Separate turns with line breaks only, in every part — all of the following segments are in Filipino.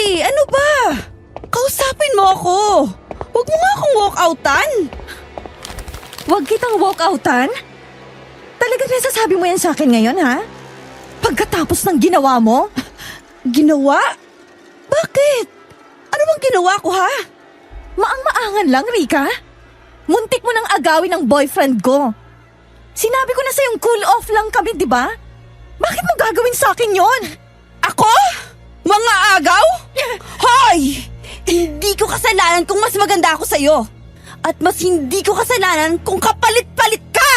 Cherry, ano ba? Kausapin mo ako. Huwag mo nga akong walk-outan.
Huwag kitang walk-outan? Talagang nasasabi mo yan sa akin ngayon, ha? Pagkatapos ng ginawa mo?
Ginawa? Bakit? Ano bang ginawa ko, ha?
Maang-maangan lang, Rika. Muntik mo nang agawin ng boyfriend ko. Sinabi ko na sa'yong cool off lang kami, di ba? Bakit mo gagawin sa akin yon?
Ako? Mga agaw? Hoy! Hindi ko kasalanan kung mas maganda ako sa'yo. At mas hindi ko kasalanan kung kapalit-palit ka!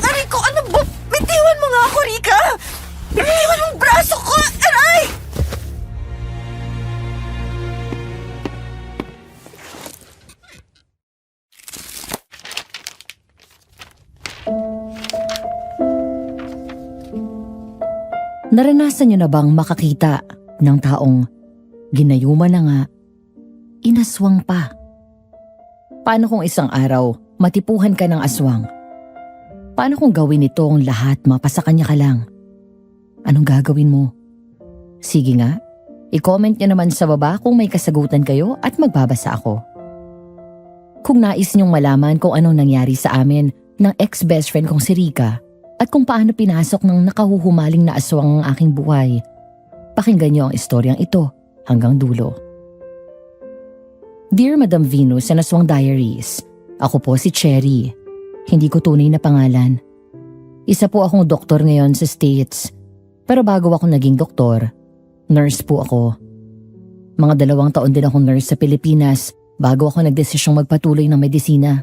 Aray ko, ano ba? Bitiwan mo nga ako, Rika! Bitiwan mong braso ko! Aray!
Naranasan niyo na bang makakita ng taong ginayuma na nga, inaswang pa? Paano kung isang araw matipuhan ka ng aswang? Paano kung gawin ito ang lahat mapasa kanya ka lang? Anong gagawin mo? Sige nga, i-comment niyo naman sa baba kung may kasagutan kayo at magbabasa ako. Kung nais niyong malaman kung anong nangyari sa amin ng ex-best friend kong si Rika, at kung paano pinasok ng nakahuhumaling na aswang ang aking buhay, pakinggan niyo ang istoryang ito hanggang dulo. Dear Madam Venus sa Aswang Diaries, ako po si Cherry. Hindi ko tunay na pangalan. Isa po akong doktor ngayon sa States. Pero bago ako naging doktor, nurse po ako. Mga 2 taon din akong nurse sa Pilipinas bago ako nagdesisyong magpatuloy ng medisina.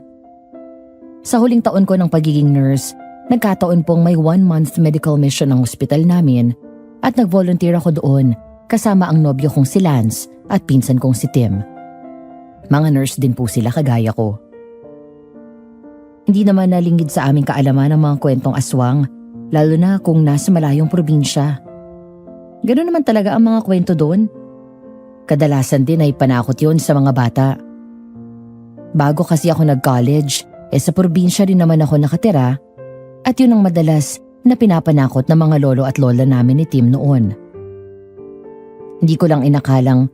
Sa huling taon ko ng pagiging nurse, nagkataon pong may 1-month medical mission ng hospital namin at nag-volunteer ako doon kasama ang nobyo kong si Lance at pinsan kong si Tim. Mga nurse din po sila kagaya ko. Hindi naman nalingid sa aming kaalaman ang mga kwentong aswang, lalo na kung nasa malayong probinsya. Ganoon naman talaga ang mga kwento doon. Kadalasan din ay panakot yun sa mga bata. Bago kasi ako nag-college, sa probinsya rin naman ako nakatira. At yun ang madalas na pinapanakot ng mga lolo at lola namin ni Tim noon. Hindi ko lang inakalang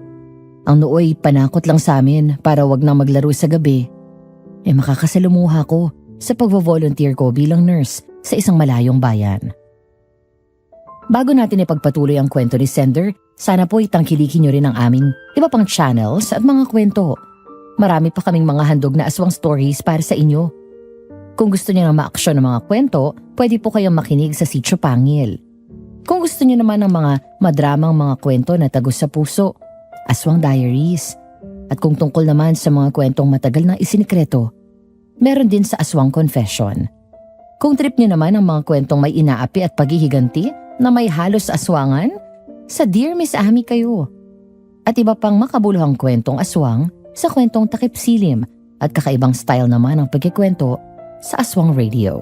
ang nooy panakot lang sa amin para wag nang maglaro sa gabi. Makakasalumuha ko sa pagvo-volunteer ko bilang nurse sa isang malayong bayan. Bago natin ipagpatuloy ang kwento ni Sender, sana po itangkilikin nyo rin ang aming iba pang channels at mga kwento. Marami pa kaming mga handog na aswang stories para sa inyo. Kung gusto niyo ng ma-aksyon ng mga kwento, pwede po kayong makinig sa Sitio Pangil. Kung gusto niyo naman ng mga madramang mga kwento na tagos sa puso, Aswang Diaries. At kung tungkol naman sa mga kwentong matagal na isinikreto, meron din sa Aswang Confession. Kung trip niyo naman ang mga kwentong may inaapi at paghihiganti na may halos aswangan, sa Dear Miss Amy kayo. At iba pang makabuluhang kwentong aswang sa kwentong takip silim at kakaibang style naman ang pagkikwento sa Aswang Radio.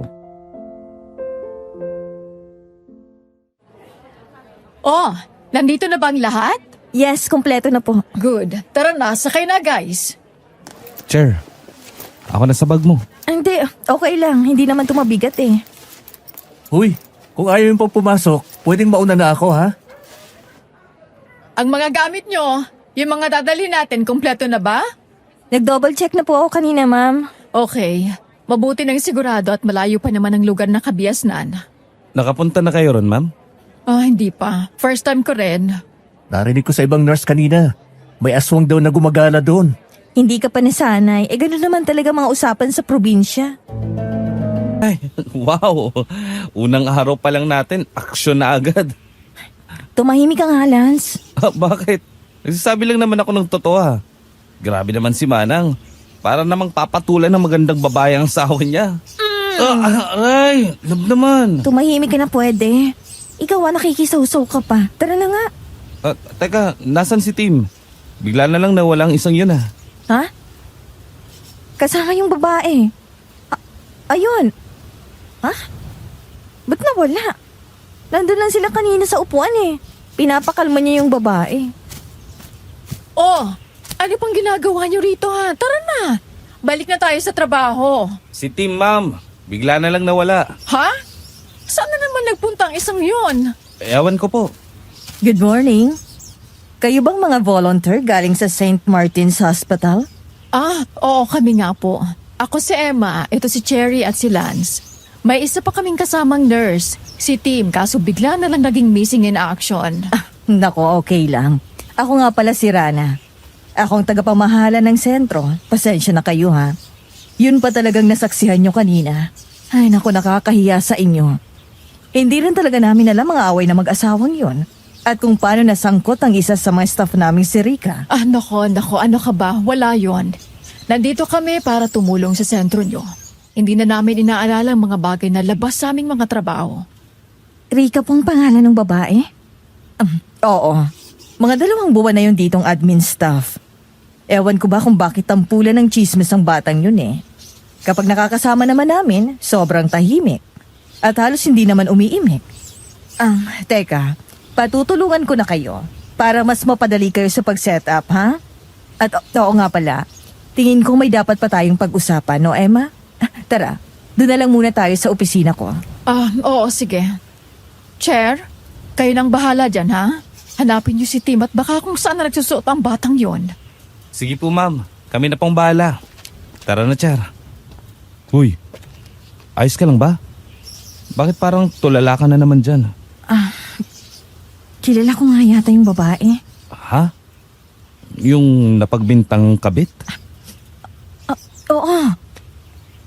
Oh, nandito na bang lahat?
Yes, kompleto na po.
Good. Tara na, sakay na guys.
Cher, ako na sa bag mo.
Hindi, okay lang. Hindi naman tumabigat eh.
Uy, kung ayaw yung pang pumasok, pwedeng mauna na ako ha?
Ang mga gamit nyo, yung mga dadali natin, kompleto na ba?
Nag-double check na po ako kanina, ma'am.
Okay. Mabuti nang sigurado at malayo pa naman ang lugar na kabiasnan.
Nakapunta na kayo ron, ma'am?
Hindi pa. First time ko rin.
Narinig ko sa ibang nurse kanina. May aswang daw na gumagala doon.
Hindi ka pa nasanay. Ganun naman talaga mga usapan sa probinsya.
Ay, wow. Unang araw pa lang natin, aksyon na agad.
Tumahimik ka nga, Lance.
Bakit? Nagsasabi lang naman ako ng totoo ha. Grabe naman si Manang. Para namang papatulan ng magandang babae ang sahon niya. Ay, love naman.
Tumahimik ka na pwede. Ikaw nakikisaw-saw ka pa. Tara na nga.
Teka, nasan si Tim? Bigla na lang nawala ang isang yun ha.
Ha? Kasama yung babae. Ayun. Ha? Ba't nawala? Nandun lang sila kanina sa upuan eh. Pinapakalma niya yung babae.
Oh, ano pang ginagawa nyo rito ha? Tara na. Balik na tayo sa trabaho.
Si Tim, ma'am. Bigla na lang nawala.
Ha? Saan na naman nagpunta ang isang yun?
Ewan ko po.
Good morning. Kayo bang mga volunteer galing sa St. Martin's Hospital?
Oo, kami nga po. Ako si Emma, ito si Cherry at si Lance. May isa pa kaming kasamang nurse, si Tim, kaso bigla na lang naging missing in action.
Nako, okay lang. Ako nga pala si Rana. Ako ang tagapamahala ng sentro. Pasensya na kayo ha. Yun pa talagang nasaksihan nyo kanina. Ay nako, nakakahiya sa inyo. Hindi rin talaga namin alam mga away na mag-asawang yun. At kung paano nasangkot ang isa sa mga staff naming si Rika.
Nako, ano ka ba? Wala yon. Nandito kami para tumulong sa sentro nyo. Hindi na namin inaalala ang mga bagay na labas sa aming mga trabaho.
Rika pong pangalan ng babae? Oo. Mga 2 buwan na yun ditong admin staff. Ewan ko ba kung bakit tampulan ng chismis ang batang yun eh. Kapag nakakasama naman namin, sobrang tahimik. At halos hindi naman umiimik. Teka, patutulungan ko na kayo para mas mapadali kayo sa pag-set up, ha? At oo nga pala, tingin ko may dapat pa tayong pag-usapan, no Emma? Tara, doon na lang muna tayo sa opisina ko.
Oo, sige. Chair, kayo nang bahala dyan, ha? Hanapin niyo si Tim at baka kung saan na nagsusuot ang batang yon.
Sige po ma'am, kami na pong bahala. Tara na, Char. Uy, ayos ka lang ba? Bakit parang tulala ka na naman dyan?
Kilala ko nga yata yung babae.
Ha? Yung napagbintang kabit?
Oo.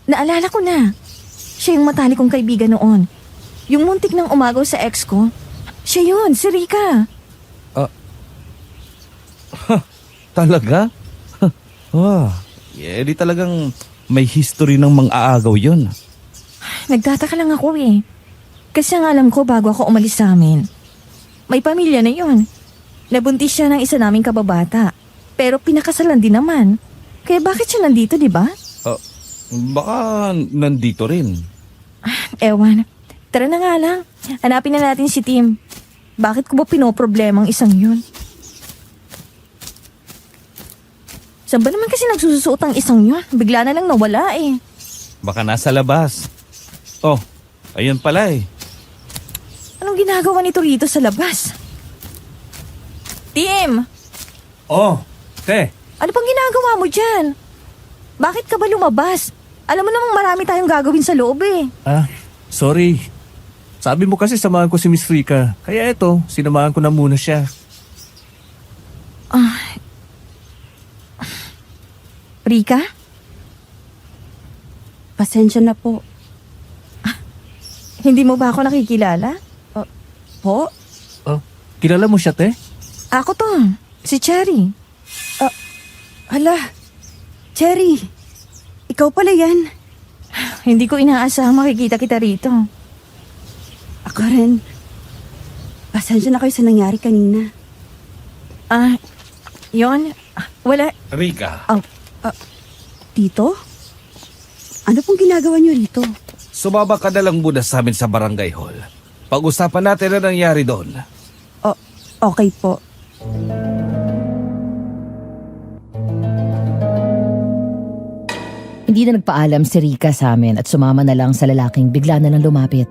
Naalala ko na. Siya yung matalik kong kaibigan noon. Yung muntik ng umagaw sa ex ko. Siya yun, si Rika.
Talaga? Di talagang may history ng mang-aagaw yun.
Nagtataka lang ako eh. Kasi ang alam ko bago ako umalis sa amin. May pamilya na yun. Nabuntis siya ng isa naming kababata. Pero pinakasalan din naman. Kaya bakit siya nandito, di ba?
Baka nandito rin.
Ewan. Tara na nga lang. Hanapin na natin si Tim. Bakit ko ba pinoproblema ang isang yun? Saan ba naman kasi nagsusuot ang isang yun? Bigla na lang nawala eh.
Baka nasa labas. Oh, ayun pala eh.
Anong ginagawa nito rito sa labas? Tim!
Oh, te.
Ano pang ginagawa mo dyan? Bakit ka ba lumabas? Alam mo namang marami tayong gagawin sa loob eh.
Sorry. Sabi mo kasi samahan ko si Miss Rika. Kaya eto, sinamahan ko na muna siya.
Rika?
Pasensya na po.
Hindi mo ba ako nakikilala?
Po?
Kilala mo siya, te?
Ako to, si Cherry.
Hala, Cherry. Ikaw pala yan.
Hindi ko inaasahang makikita kita rito.
Ako rin. Pasensya na kayo sa nangyari kanina.
Yon. Wala.
Rika,
Tito? Ano pong ginagawa niyo rito?
sumaba ka na lang muna sa amin sa barangay hall. Pag-usapan natin na nangyari doon.
Okay po.
Hindi na nagpaalam si Rika sa amin at sumama na lang sa lalaking bigla na lang lumapit.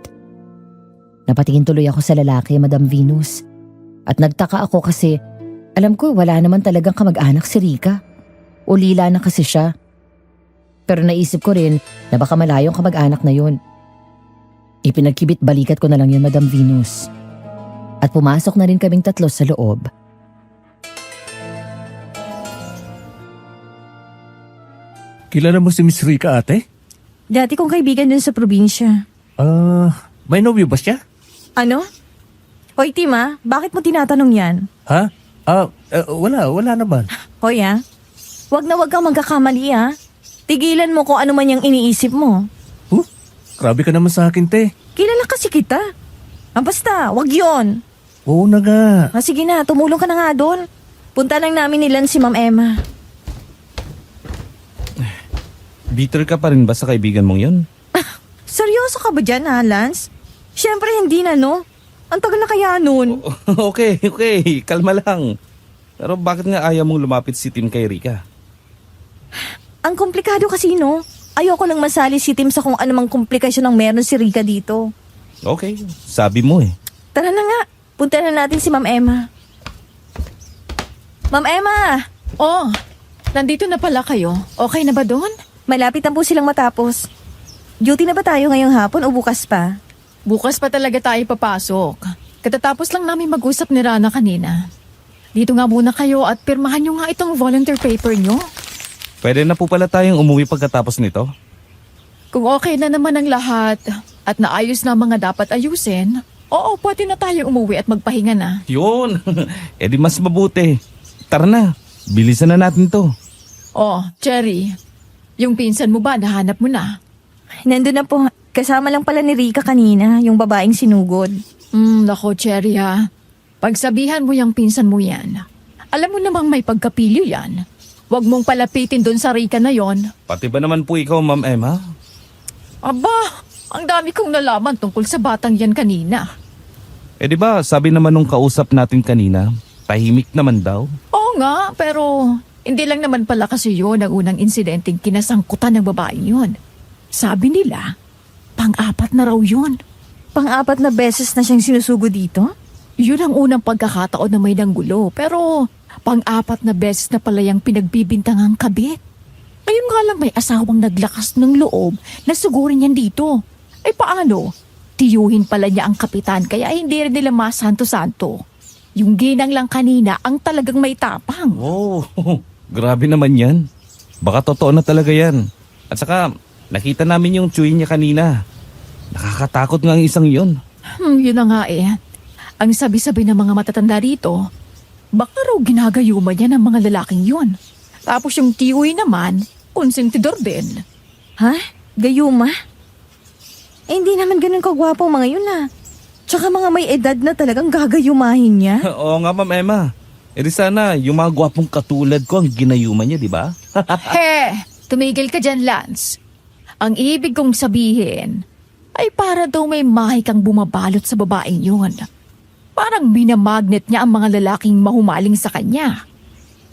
Napatingin tuloy ako sa lalaki, Madam Venus. At nagtaka ako kasi alam ko wala naman talagang kamag-anak si Rika. Ulila na kasi siya. Pero naisip ko rin na baka malayong kamag-anak na yun. Ipinagkibit balikat ko na lang yun, Madam Venus. At pumasok na rin kaming 3 sa loob.
Kilala mo si Miss Rika, ate?
Dati kong kaibigan dun sa probinsya.
May nobyo ba siya?
Ano? Hoy, Tim bakit mo tinatanong yan?
Ha? Wala naman.
Hoy wag na wag kang magkakamali Tigilan mo kung ano man yung iniisip mo.
Grabe ka naman sa akin, te.
Kilala kasi kita. Basta, wag yon.
Oo na nga.
Sige na, tumulong ka na nga doon. Punta lang namin nilan si Ma'am Emma.
Bitter ka pa rin ba sa kaibigan mong yun?
Seryoso ka ba dyan, Lance? Siyempre hindi na, no? Ang tagal na kaya nun.
Okay. Kalma lang. Pero bakit nga ayaw mong lumapit si Tim kay Rika?
Ang komplikado kasi, no? Ayoko lang masali si Tim sa kung anumang komplikasyon ang meron si Rika dito.
Okay, sabi mo eh.
Tara na nga, punta na natin si Ma'am Emma. Ma'am Emma,
Oh, nandito na pala kayo. Okay na ba doon?
malapit na po silang matapos. Duty na ba tayo ngayong hapon o bukas pa?
Bukas pa talaga tayo papasok. Katatapos lang namin mag-usap ni Rana kanina. Dito nga muna kayo at pirmahan nyo nga itong volunteer paper nyo.
Pwede na po pala tayong umuwi pagkatapos nito?
Kung okay na naman ang lahat at naayos na ang mga dapat ayusin, oo, pwede na tayo umuwi at magpahinga na.
Yun. Eh di mas mabuti. Tara na. Bilisan na natin to.
Oh, Cherry, yung pinsan mo ba nahanap mo na?
Nandun na po. Kasama lang pala ni Rika kanina, yung babaeng sinugod.
Nako, Cherry ha. Pagsabihan mo yung pinsan mo yan. Alam mo namang may pagkapilyo yan. Huwag mong palapitin doon sa Rika na yon.
Pati ba naman po ikaw, Ma'am Emma?
Aba, ang dami kong nalaman tungkol sa batang yan kanina.
Eh di ba sabi naman nung kausap natin kanina, tahimik naman daw?
Oo nga, pero hindi lang naman pala kasi yun ang unang insidenteng kinasangkutan ng babaeng yun. Sabi nila, pang-apat na raw yun.
Pang-apat na beses na siyang sinusugo dito?
Yun ang unang pagkakataon na may nanggulo, pero pang-apat na beses na pala yung pinagbibintangang kabit. Ngayon nga lang may asawang naglakas ng loob na sugurin yan dito. Ay paano? Tiyuhin pala niya ang kapitan kaya hindi rin nila masanto-santo. Yung ginang lang kanina ang talagang may tapang.
Oh, grabe naman yan. Baka totoo na talaga yan. At saka, nakita namin yung chewy niya kanina. Nakakatakot nga ang isang yun.
Yun na nga eh. Ang sabi-sabi ng mga matatanda rito, baka raw ginagayuman niya ng mga lalaking yun. Tapos yung tiyoy naman, konsentidor din.
Ha? Gayuma? Eh, hindi naman ganun kagwapo ang mga yun ah. Tsaka mga may edad na talagang gagayumahin niya.
Oo nga, Ma'am Emma. E di sana, yung mga gwapong katulad ko ang ginayuman niya, di ba?
He! Tumigil ka dyan, Lance. Ang ibig kong sabihin ay para daw may mahikang bumabalot sa babaeng yun. Parang binamagnet niya ang mga lalaking mahumaling sa kanya.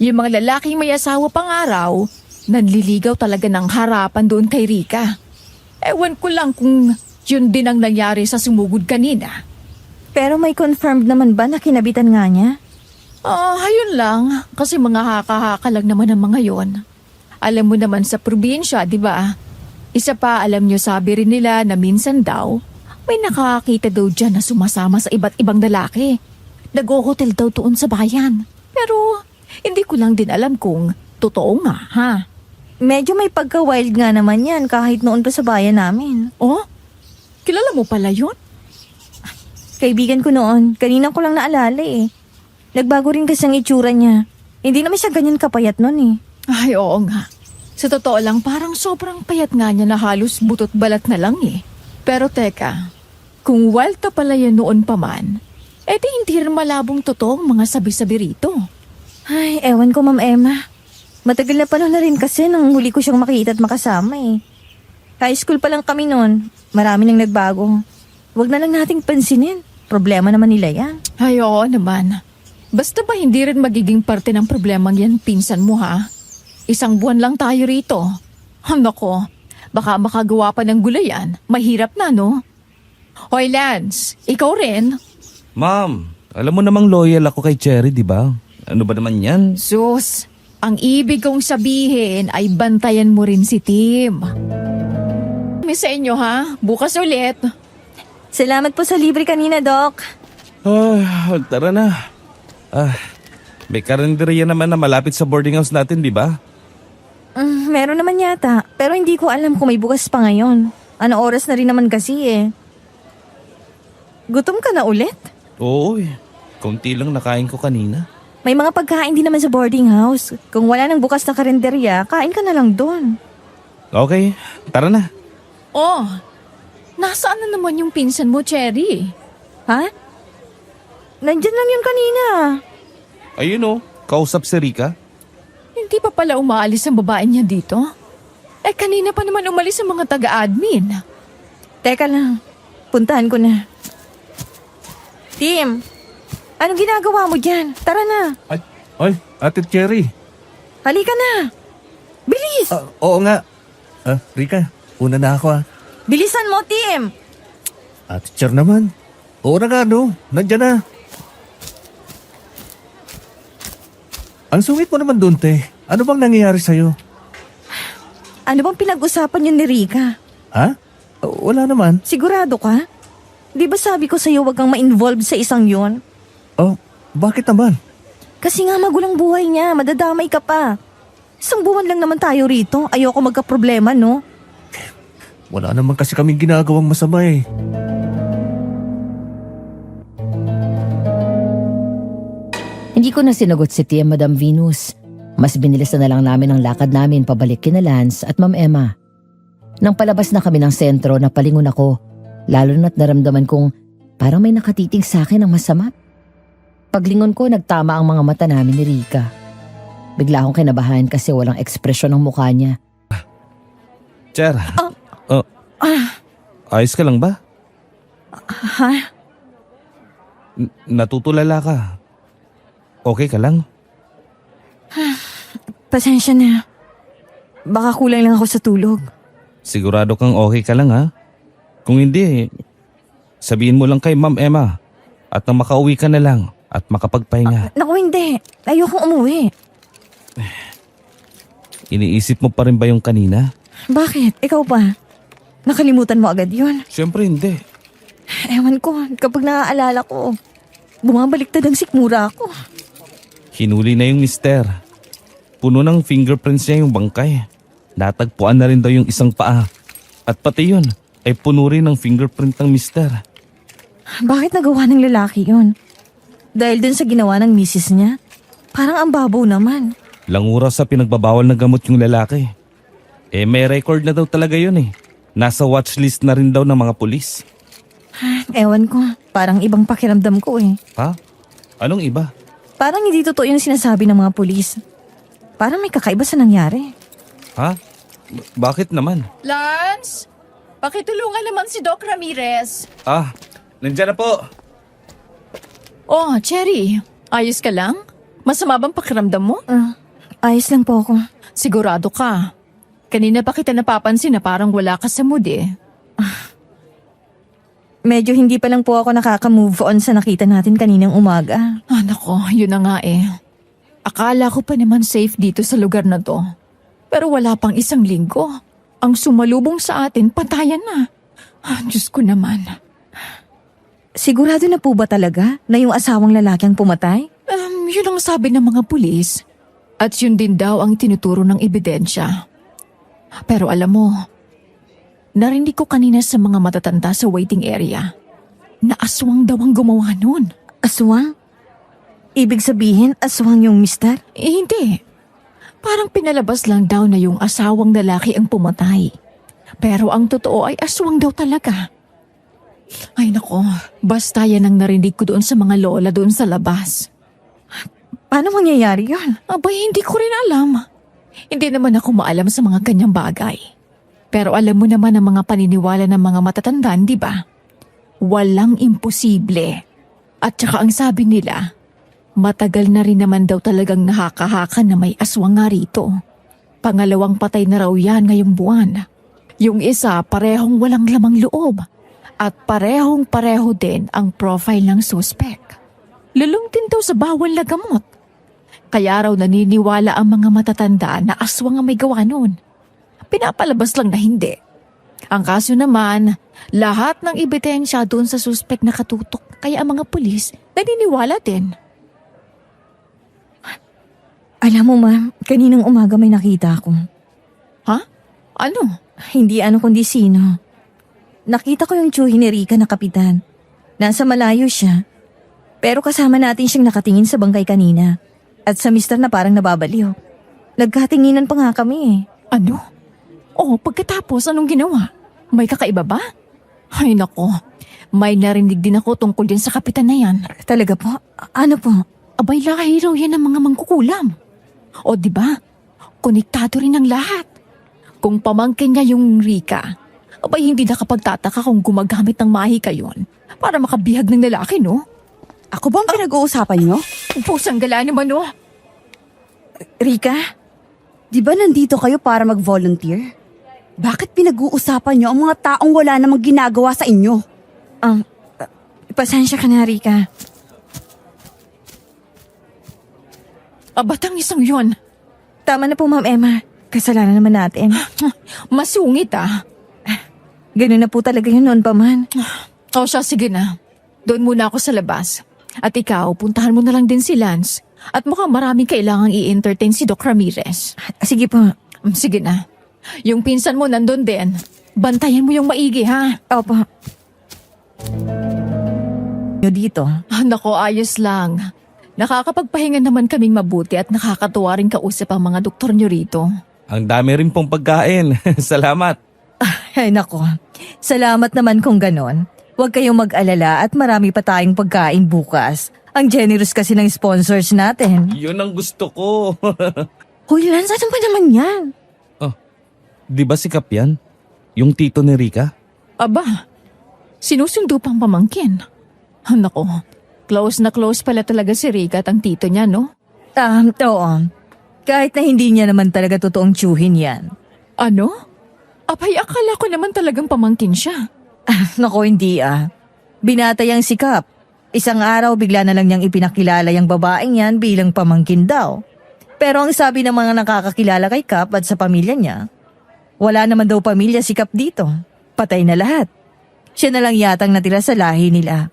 Yung mga lalaking may asawa pang araw, nanliligaw talaga ng harapan doon kay Rika. Ewan ko lang kung yun din ang nangyari sa sumugod kanina.
Pero may confirmed naman ba na kinabitan nga niya?
Ayun lang. Kasi mga haka-haka lang naman ang mga yon. Alam mo naman sa probinsya, di ba? Isa pa, alam nyo, sabi rin nila na minsan daw, may nakakita daw dyan na sumasama sa iba't ibang lalaki. Nag-hotel daw doon sa bayan. Pero hindi ko lang din alam kung totoo nga, ha?
Medyo may pagka-wild nga naman yan kahit noon pa sa bayan namin.
Oh? Kilala mo pala yun?
Kaibigan ko noon, kanina ko lang naalala eh. Nagbago rin kasi ang itsura niya. Hindi naman siya ganyan kapayat noon eh.
Ay, oo nga. Sa totoo lang, parang sobrang payat nga niya na halos butot balat na lang eh. Pero teka, kung wild na pala yan noon pa man, edi hindi rin malabong totoong mga sabi-sabi rito.
Ay, ewan ko Ma'am Emma. Matagal na panahon na rin kasi nang huli ko siyang makita at makasama eh. High school pa lang kami noon. Marami nang nagbago. Huwag na lang nating pansinin. Problema naman nila yan.
Ay, oo naman. Basta ba hindi rin magiging parte ng problemang yan, pinsan mo ha? Isang buwan lang tayo rito. Nako, baka makagawa pa ng gulayan. Mahirap na, no? Hoy, Lance, ikaw rin?
Ma'am, alam mo namang loyal ako kay Cherry, di ba? Ano ba naman yan?
Sus, ang ibig kong sabihin ay bantayan mo rin si Tim. Miss sa inyo ha, bukas ulit.
Salamat po sa libre kanina, Doc.
Tara na. May karinderya naman na malapit sa boarding house natin, di ba?
Meron naman yata, pero hindi ko alam kung may bukas pa ngayon. Ano oras na rin naman kasi eh. Gutom ka na ulit?
Oo eh. Kaunti lang nakain ko kanina.
May mga pagkain din naman sa boarding house. Kung wala nang bukas na karinderya, kain ka na lang doon.
Okay, tara na.
Oh, nasaan na naman yung pinsan mo, Cherry?
Ha? Nandyan lang yun kanina.
Ayun oh, kausap si Rika.
Hindi pa pala umaalis ang babae niya dito? Eh, kanina pa naman umalis ang mga taga-admin.
Teka lang, puntahan ko na. Tim, anong ginagawa mo dyan? Tara na,
Ay, Ate Cherry.
halika na. Bilis!
Oo nga. Rika, una na ako ah.
Bilisan mo, Tim!
Ate Cher naman. Oo na nga no, nandyan na. Ang sungit mo naman doon, te. Ano bang nangyayari sa'yo?
Ano bang pinag-usapan niyo ni Rika?
Ha? Wala naman.
Sigurado ka? Di ba sabi ko sa'yo wag kang ma-involve sa isang yon?
Oh, bakit naman?
Kasi nga magulang buhay niya, madadamay ka pa. Isang buwan lang naman tayo rito, ayoko magka-problema, no?
Wala naman kasi kaming ginagawang masama eh.
Hindi ko na sinagot si Tia Madam Venus. Mas binilisan na lang namin ang lakad namin pabalik kina Lance at Ma'am Emma. Nang palabas na kami ng sentro, napalingon ako. Lalo na't naramdaman kong parang may nakatitig sa akin ng masama. Paglingon ko, nagtama ang mga mata namin ni Rika. Bigla akong kinabahan kasi walang ekspresyon ng mukha niya.
Cher. Ayos ka lang ba?
Ha?
Natutulala ka. Okay ka lang?
Pasensya na. Baka kulang lang ako sa tulog.
Sigurado kang okay ka lang ha? Kung hindi, sabihin mo lang kay Ma'am Emma at nang makauwi ka na lang at makapagpahinga.
Naku, hindi. Ayokong umuwi.
Iniisip mo pa rin ba yung kanina?
Bakit? Ikaw pa? Nakalimutan mo agad yun?
Siyempre hindi.
Ewan ko, kapag naaalala ko, bumabaliktad ang sikmura ko.
Hinuli na yung mister. Puno ng fingerprints niya yung bangkay. Natagpuan na rin daw yung isang paa. At pati yun ay puno rin ng fingerprint ng mister.
Bakit nagawa ng lalaki yun? Dahil dun sa ginawa ng misis niya? Parang ang babaw naman.
Langura sa pinagbabawal na gamot yung lalaki. May record na daw talaga yun eh. Nasa watchlist na rin daw ng mga pulis.
Ewan ko, parang ibang pakiramdam ko eh.
Ha? Anong iba?
Parang hindi totoo yung sinasabi ng mga pulis. Parang may kakaiba sa nangyari.
Ha? Bakit naman?
Lance, pakitulungan naman si Doc Ramirez.
Nandiyan na po.
Oh, Cherry, ayos ka lang? Masama bang pakiramdam mo?
Ayos lang po ako.
Sigurado ka. Kanina pa kita napapansin na parang wala ka sa mood eh.
Medyo hindi pa lang po ako nakaka-move on sa nakita natin kaninang umaga.
Nako, yun na nga eh. Akala ko pa naman safe dito sa lugar na to. Pero wala pang isang linggo. Ang sumalubong sa atin, patayan na. Diyos ko naman.
Sigurado na po ba talaga na yung asawang lalaki ang pumatay?
Yun ang sabi ng mga pulis. At yun din daw ang tinuturo ng ebidensya. Pero alam mo, narinig ko kanina sa mga matatanda sa waiting area na aswang daw ang gumawa nun.
Aswang? Ibig sabihin, aswang yung mister?
Hindi. Parang pinalabas lang daw na yung asawang lalaki ang pumatay. Pero ang totoo ay aswang daw talaga. Ay nako, basta yan ang narinig ko doon sa mga lola doon sa labas.
Paano mangyayari yun?
Abay, hindi ko rin alam. Hindi naman ako maalam sa mga ganyang bagay. Pero alam mo naman ang mga paniniwala ng mga matatandaan, di ba? Walang imposible. At saka ang sabi nila, matagal na rin naman daw talagang nakakahaka na may aswang nga rito. Pangalawang patay na raw yan ngayong buwan. Yung isa parehong walang lamang loob. At parehong-pareho din ang profile ng suspect. Lulong din daw sa bawal na gamot. Kaya raw naniniwala ang mga matatanda na aswang ang may gawa nun. Pinapalabas lang na hindi. Ang kaso naman, lahat ng ebidensya doon sa suspect nakatutok. Kaya ang mga pulis naniniwala din.
Alam mo ma, kaninang umaga may nakita ako.
Ha? Ano?
Hindi ano kundi sino. Nakita ko yung tsuhi ni Rika na kapitan. Nasa malayo siya. Pero kasama natin siyang nakatingin sa bangkay kanina. At sa mister na parang nababaliw. Nagkatinginan pa nga kami eh.
Ano? Oh, pagkatapos anong ginawa? May kakaiba ba? Ay nako, may narinig din ako tungkol din sa kapitan na yan.
Talaga po? Ano po?
Abay, lahi raw yan ng mga mangkukulam. O di ba? Konektado rin ang lahat. Kung pamangkin niya yung Rika, abay hindi nakapagtataka kung gumagamit ng mahika yun para makabihag ng lalaki, no?
Ako ba ang pinag-uusapan nyo?
Pusang gala naman, no?
Rika, di ba nandito kayo para mag-volunteer? Bakit pinag-uusapan nyo ang mga taong wala namang ginagawa sa inyo?
Pasensya ka na Rika.
Batang isang yon.
Tama na po, Ma'am Emma. Kasalanan naman natin.
Masungit ah.
Ganun na po talaga yun noon pa man.
O siya, sige na. Doon muna ako sa labas. At ikaw, puntahan mo na lang din si Lance. At mukhang maraming kailangang i-entertain si Doc Ramirez.
Sige po.
Sige na. Yung pinsan mo nandun din. Bantayan mo yung maigi, ha?
Opo. Dito.
Nako, ayos lang. Nakakapagpahinga naman kaming mabuti at nakakatuwa rin kausap ang mga doktor nyo rito.
Ang dami rin pong pagkain. Salamat.
Ay nako. Salamat naman kung ganon. Huwag kayong mag-alala at marami pa tayong pagkain bukas. Ang generous kasi ng sponsors natin.
Yun ang gusto ko.
Hoy, Lance, ano ba naman yan?
Di ba si Kap yan? Yung tito ni Rika?
Aba, sinusundo pang pamangkin. Nako, close na close pala talaga si Rika at ang tito niya, no?
Oo. Kahit na hindi niya naman talaga totoong tsuhin yan.
Ano? Abay, akala ko naman talagang pamangkin siya.
Nako, hindi Binatay ang si Kap. Isang araw bigla na lang niyang ipinakilala yung babaeng yan bilang pamangkin daw. Pero ang sabi ng mga nakakakilala kay Kap at sa pamilya niya, wala naman daw pamilya si Kap dito. Patay na lahat. Siya na lang yatang natira sa lahi nila.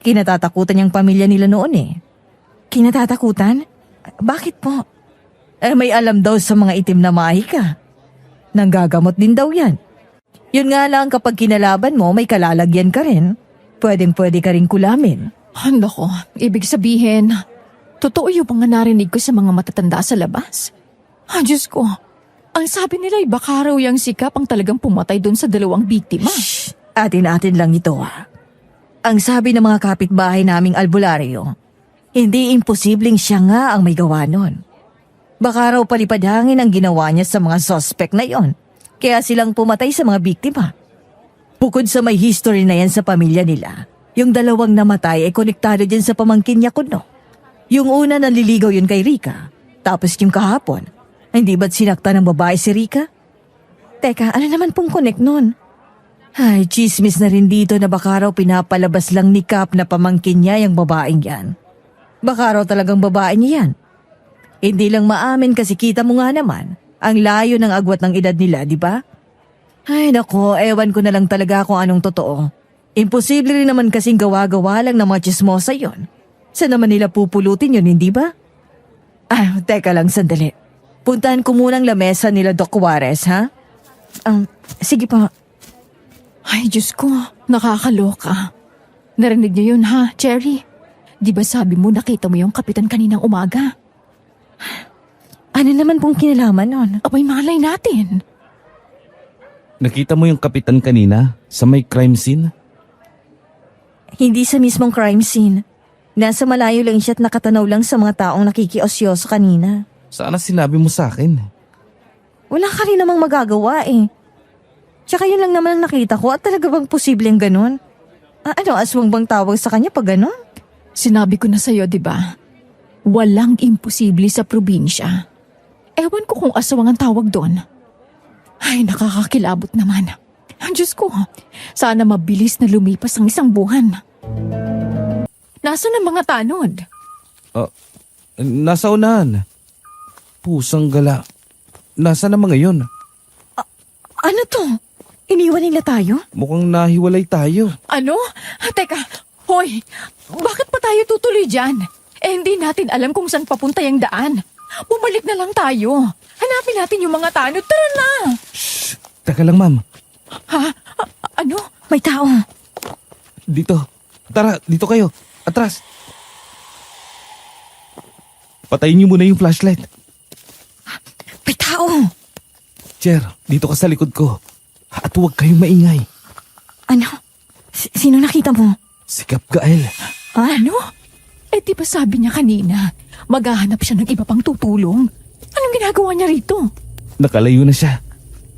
Kinatatakutan yung pamilya nila noon eh. Kinatatakutan? Bakit po? May alam daw sa mga itim na mahika. Nanggagamot din daw yan. Yun nga lang kapag kinalaban mo may kalalagyan ka rin. Pwedeng-pwede ka rin kulamin.
Nako, ibig sabihin, totoo yung mga narinig ko sa mga matatanda sa labas. Diyos ko, ang sabi nila ay baka raw yung si Kap ang talagang pumatay doon sa 2 biktima.
Atin-atin lang ito Ang sabi ng mga kapitbahay naming albularyo, hindi imposibleng siya nga ang may gawa nun. Baka raw palipad hangin ang ginawa niya sa mga suspect na yon, kaya silang pumatay sa mga biktima. Bukod sa may history na yan sa pamilya nila, yung 2 namatay ay konektado din sa pamangkin niya kuno. Yung una naliligaw yun kay Rika, tapos yung kahapon, hindi ba't sinakta ng babae si Rika? Teka, ano naman pong connect nun? Ay, chismis na rin dito na baka raw pinapalabas lang ni Kap na pamangkin niya yung babaeng yan. Baka raw talagang babae niya yan. Hindi lang maamin kasi kita mo nga naman, ang layo ng agwat ng edad nila, di ba? Ay nako, ewan ko na lang talaga kung anong totoo. Imposible rin naman kasing gawa-gawa lang ng mga chismosa yon. Saan naman nila pupulutin yun, hindi ba? Teka lang, sandali. Puntahan ko munang lamesa nila Doc Juarez, ha? Sige pa.
Ay, Diyos ko, nakakaloka. Narinig niyo yun ha, Cherry? Di ba sabi mo nakita mo yung kapitan kaninang umaga?
Ano naman pong kinalaman nun?
Abay, malay natin.
Nakita mo yung kapitan kanina sa may crime scene?
Hindi sa mismong crime scene. Nasa malayo lang siya at nakatanaw lang sa mga taong nakikiosyoso kanina.
Sana sinabi mo sa akin.
Wala ka rin namang magagawa eh. Tsaka yun lang naman ang nakita ko at talaga bang posibleng ganun? Aswang bang tawag sa kanya pag ganun?
Sinabi ko na sa'yo, di ba? Walang imposible sa probinsya. Ewan ko kung aswang ang tawag doon. Ay, nakakakilabot naman. Diyos ko, sana mabilis na lumipas ang isang buwan. Nasaan ang mga tanod?
Nasa unahan. Pusang gala. Nasa na mga yun?
Ano to? Iniwan nila tayo?
Mukhang nahiwalay tayo.
Ano? Teka, hoy, bakit pa tayo tutuloy dyan? Hindi natin alam kung saan papunta yung daan. Bumalik na lang tayo. Hanapin natin yung mga tanod. Tara na!
Shh! Teka lang, ma'am.
Ano?
May tao.
Dito. Tara, dito kayo. Atras. Patayin niyo muna yung flashlight.
May tao.
Cher, dito ka sa likod ko. At huwag kayong maingay.
Ano? Sino nakita mo?
Si Kap Gael.
Ano? Di ba sabi niya kanina, maghahanap siya ng iba pang tutulong? Anong ginagawa niya rito?
Nakalayo na siya.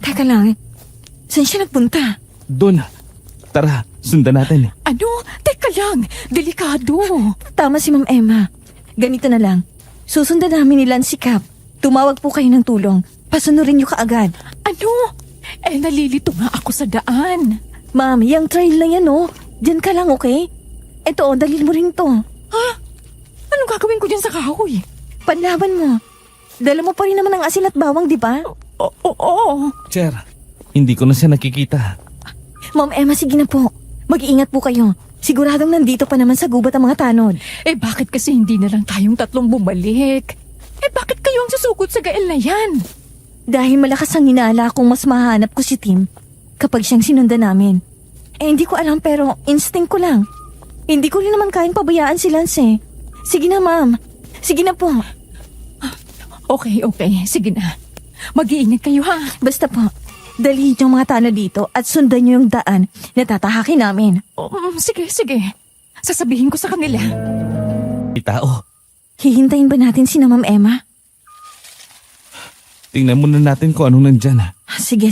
Teka lang. Saan siya nagpunta?
Doon. Tara, sundan natin.
Ano? Teka lang, delikado.
Tama si Ma'am Emma. Ganito na lang. Susundan namin ni Lance si Kap. Tumawag po kayo ng tulong. Pasunurin niyo kaagad.
Ano? Nalilito nga ako sa daan.
Ma'am, yung trail na yan Diyan ka lang, okay? Ito, dalhin mo rin to.
Ha? Anong gagawin ko dyan sa kahoy?
Panlaban mo. Dala mo pa rin naman ang asin at bawang, di ba?
Oo.
Cher, hindi ko na siya nakikita.
Ma'am Emma, sige na po. Mag-iingat po kayo. Siguradong nandito pa naman sa gubat ang mga tanod.
Bakit kasi hindi na lang tayong tatlong bumalik? Bakit kayo ang susugod sa Gael na yan?
Dahil malakas ang hinala kung mas mahanap ko si Tim kapag siyang sinundan namin. Hindi ko alam pero instinct ko lang. Hindi ko rin naman kayang pabayaan si Lance eh. Sige na ma'am. Sige na po.
Okay. Sige na. Mag-iingat kayo ha.
Basta po, dalhin yung mga tanod dito at sundan niyo yung daan na tatahakin namin.
Sige. Sasabihin ko sa kanila.
May tao.
Hihintayin ba natin si na Ma'am Emma?
Tingnan muna natin kung anong nandyan.
Sige.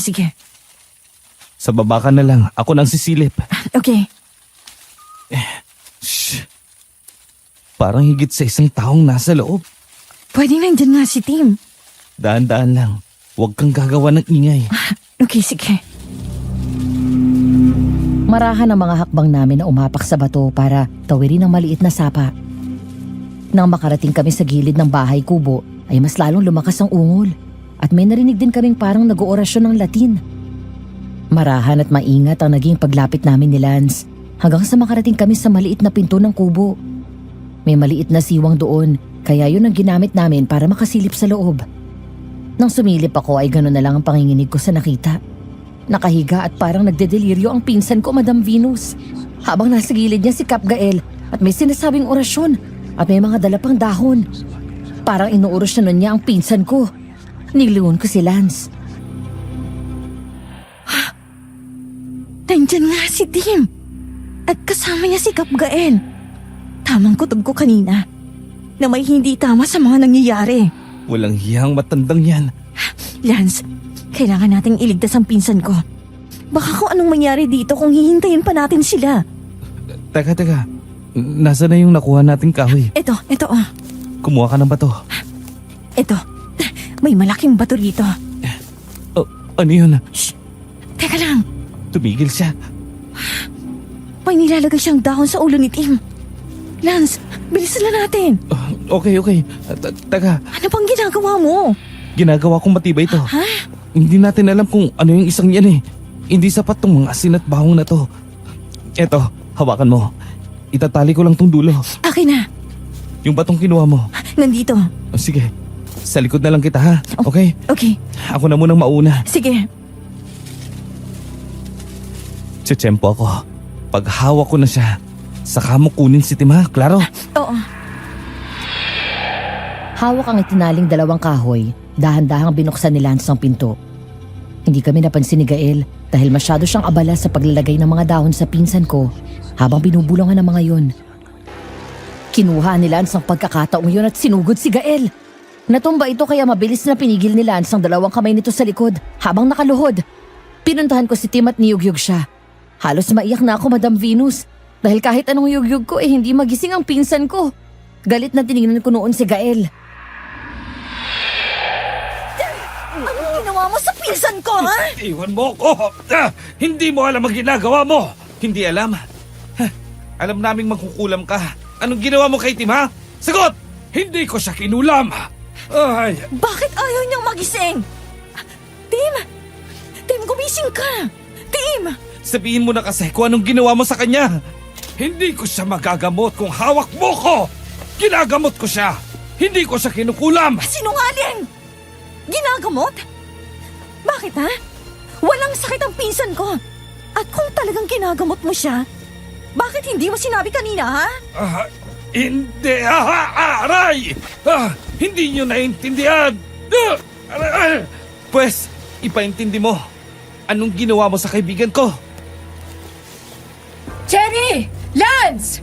Sa baba ka na lang. Ako nang sisilip.
Okay.
Shh. Parang higit sa isang taong nasa loob.
Pwede nandyan nga si Tim.
Daan-daan lang. Huwag kang gagawa ng ingay.
Okay, sige.
Marahan ang mga hakbang namin na umapak sa bato para tawirin ang maliit na sapa. Nang makarating kami sa gilid ng bahay kubo, ay mas lalong lumakas ang ungol. At may narinig din kaming parang nag-oorasyon ng Latin. Marahan at maingat ang naging paglapit namin ni Lance hanggang sa makarating kami sa maliit na pinto ng kubo. May maliit na siwang doon, kaya yun ang ginamit namin para makasilip sa loob. Nang sumilip ako ay gano'n na lang ang panginginig ko sa nakita. Nakahiga at parang nagdedeliryo ang pinsan ko, Madam Venus. Habang nasa gilid niya si Kap Gael at may sinasabing orasyon at may mga dala pang dahon. Parang inuorasyonan niya ang pinsan ko. Niluon ko si Lance.
Nandyan nga si Tim. At kasama niya si Kap Gael. Tamang kutob ko kanina na may hindi tama sa mga nangyayari.
Walang hiyang matandang yan.
Lance, kailangan nating iligtas ang pinsan ko. Baka kung anong mangyari dito kung hihintayin pa natin sila.
Teka. Nasaan na yung nakuha nating kahoy?
Ito.
Kumuha ka ng bato.
Ito. May malaking bato rito.
Oh, ano yun?
Shh! Teka lang.
Tumigil siya.
May nilalagay siyang dahon sa ulo ni Tim. Lance, bilisan na natin.
Okay. Teka,
Ano bang ginagawa mo?
ginagawa kong matibay ito.
Ha?
Hindi natin alam kung ano yung isang yan eh. Hindi sapat tong mga asin at bawang na to. Eto, hawakan mo. Itatali ko lang tong dulo.
Akin na.
Yung batong kinuha mo.
Nandito.
O, sige, sa likod na lang kita ha. Okay?
Okay,
Ako na munang mauna.
sige.
Tsetsempo ako. Pag hawak ko na siya, saka mo kunin si Tim ha, klaro?
Oo.
Hawak ang itinaling dalawang kahoy, dahan-dahang binuksan ni Lance ang pinto. Hindi kami napansin ni Gael dahil masyado siyang abala sa paglalagay ng mga dahon sa pinsan ko habang binubulungan ng mga yon. Kinuha ni Lance ang pagkakataong yun at sinugod si Gael. Natumba ito kaya mabilis na pinigil ni Lance ang dalawang kamay nito sa likod habang nakaluhod. Pinuntahan ko si Tim at niyugyug siya. Halos maiyak na ako, Madam Venus, dahil kahit anong yugyug ko hindi magising ang pinsan ko. Galit na tinignan ko noon si Gael.
Anong ginawa mo sa pinsan ko, ha?
Iwan mo ko! Hindi mo alam ang ginagawa mo! Hindi alam? Alam naming magkukulam ka. Anong ginawa mo kay Tim ha? Sagot! Hindi ko siya kinulam! Ay,
Bakit ayaw niyang magising? Tim, gumising ka! Tim!
sabihin mo na kasi kung anong ginawa mo sa kanya. Hindi ko siya magagamot kung hawak mo ko! Ginagamot ko siya! Hindi ko siya kinukulam!
Sinungaling! Ginagamot? Bakit, ha? Walang sakit ang pinsan ko. At kung talagang ginagamot mo siya, bakit hindi mo sinabi kanina, ha?
Hindi! Aray! Hindi nyo naintindihan! Pwes, ipaintindi mo. Anong ginawa mo sa kaibigan ko?
Cherry! Lance!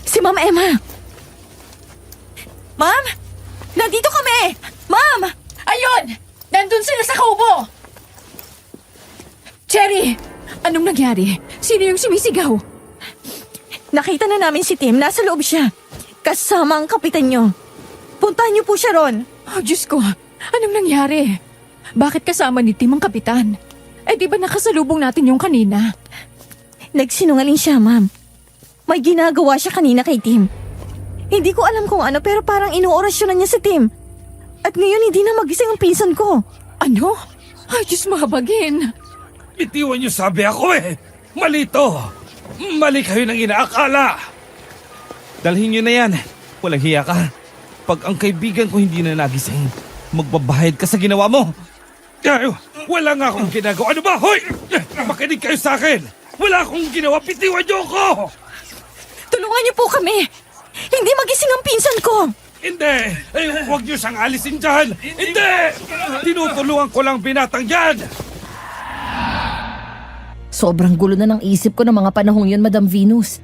Si Ma'am Emma. Ma'am! Nandito kami! Ma'am!
Ayun! Nandun sila sa kubo! Cherry! Anong nangyari? Sino yung sumisigaw?
Nakita na namin si Tim. Nasa loob siya. Kasama ang kapitan niyo. Puntahan niyo po siya ron.
Oh, Diyos ko. Anong nangyari? Bakit kasama ni Tim ang kapitan? Di ba nakasalubong natin yung kanina?
Nagsinungaling siya, ma'am. May ginagawa siya kanina kay Tim. Hindi ko alam kung ano pero parang inuorasyonan niya si Tim. At ngayon hindi na magising ang pinsan ko.
Ano? Ay, Diyos mabagin.
Bitiwan niyo sabi ako eh. Mali to. Mali kayo ng inaakala. Dalhin niyo na yan. Walang hiya ka. Pag ang kaibigan ko hindi na nagising, magbabahid ka sa ginawa mo. Ay, wala nga akong ginagawa. Ano ba? Hoy! Makinig kayo sa akin. Wala akong ginawa. Bitiwan niyo ako.
Tulungan niyo po kami. Hindi magising ang pinsan ko.
Hindi! Ay, huwag niyo siyang alisin dyan! Hindi! Tinutulungan ko lang binatang yan!
Sobrang gulo na ng isip ko ng mga panahong yun, Madam Venus.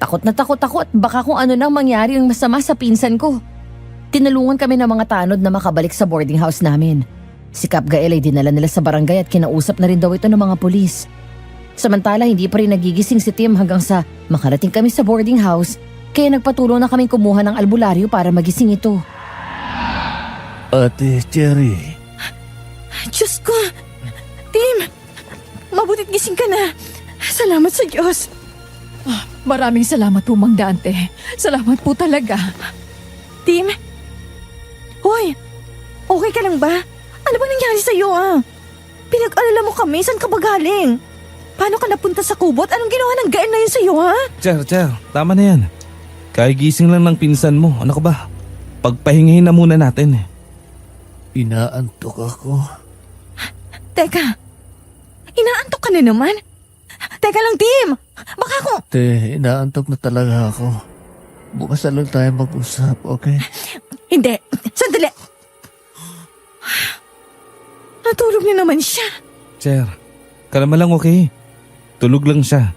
Takot na takot ako at baka kung ano nang mangyari ang masama sa pinsan ko. Tinulungan kami ng mga tanod na makabalik sa boarding house namin. Si Cap Gael ay dinala nila sa barangay at kinausap na rin daw ito ng mga pulis. Samantala, hindi pa rin nagigising si Tim hanggang sa makarating kami sa boarding house. Kaya nagpatulong na kaming kumuha ng albularyo para magising ito.
Ate Cherry,
Diyos ko. Tim, mabutit gising ka na. Salamat sa Diyos.
Maraming salamat po, Mang Dante. Salamat po talaga.
Tim? Hoy, okay ka lang ba? Ano ba nangyari sa'yo Pinag-alala mo kami, saan ka ba galing? Paano ka napunta sa kubot? Anong ginawa ng Gael na yun sa'yo
Cher, tama na yan. Kagigising lang ng pinsan mo. Ano ka ba? Pagpahingahin na muna natin.
inaantok ako.
Teka, inaantok ka na naman? Teka lang, Tim! Baka kung...
Te, inaantok na talaga ako. Bukas na lang tayo mag-usap, okay?
Hindi, sandali. Natulog na naman siya.
Cher, kalma lang okay. Tulog lang siya.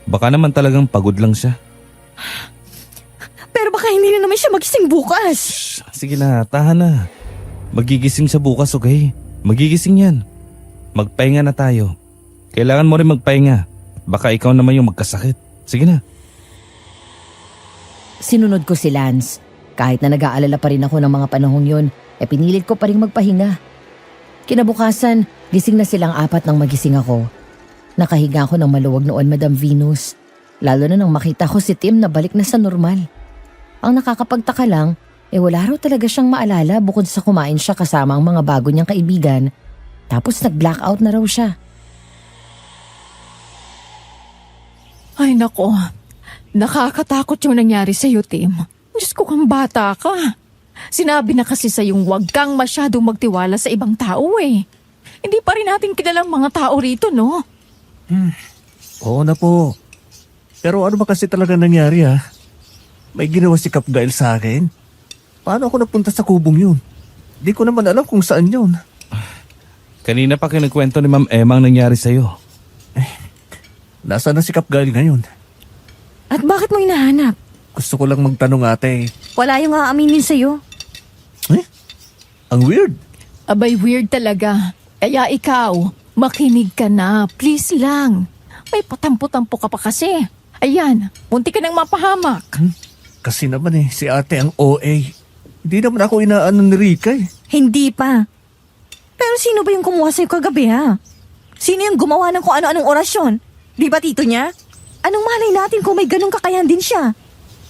Baka naman talagang pagod lang siya.
Pero baka hindi na naman siya magising bukas.
Sige na, tahan na. Magigising siya bukas, okay? Magigising yan. Magpahinga na tayo. Kailangan mo rin magpahinga. Baka ikaw naman yung magkasakit. Sige na.
Sinunod ko si Lance. Kahit na nag-aalala pa rin ako ng mga panahong yun, pinilit ko pa rin magpahinga. Kinabukasan, gising na silang apat nang magising ako. Nakahiga ako ng maluwag noon, Madam Venus. Lalo na nang makita ko si Tim na balik na sa normal. Ang nakakapagtaka lang, wala raw talaga siyang maalala bukod sa kumain siya kasama ang mga bago niyang kaibigan. Tapos nag-blackout na raw siya.
Ay, nako. Nakakatakot yung nangyari sa'yo, Tim. Diyos ko, kang bata ka. Sinabi na kasi sa'yong huwag kang masyadong magtiwala sa ibang tao eh. Hindi pa rin natin kilalang mga tao rito, no?
Oo na po. Pero ano ba kasi talaga nangyari May ginawa si Cap Gael sa akin? Paano ako napunta sa kubong yun? Di ko naman alam kung saan yun.
Kanina pa kinagkwento ni Ma'am Emma ang nangyari sa'yo.
Nasaan na si Cap Gael ngayon?
At bakit mo hinahanap?
Gusto ko lang magtanong ate.
Wala yung aaminin sa'yo.
Ang weird.
Abay, weird talaga. Kaya ikaw, makinig ka na. Please lang. May patampo-tampo ka pa kasi. Ayan, munti ka nang mapahamak.
Kasi naman si ate ang OA. Hindi naman ako inaano ni Rika
Hindi pa. Pero sino ba yung kumuha sa'yo kagabi Sino yung gumawa ng kung ano-anong orasyon? Di ba tito niya? Anong malay natin kung may ganong kakayahan din siya?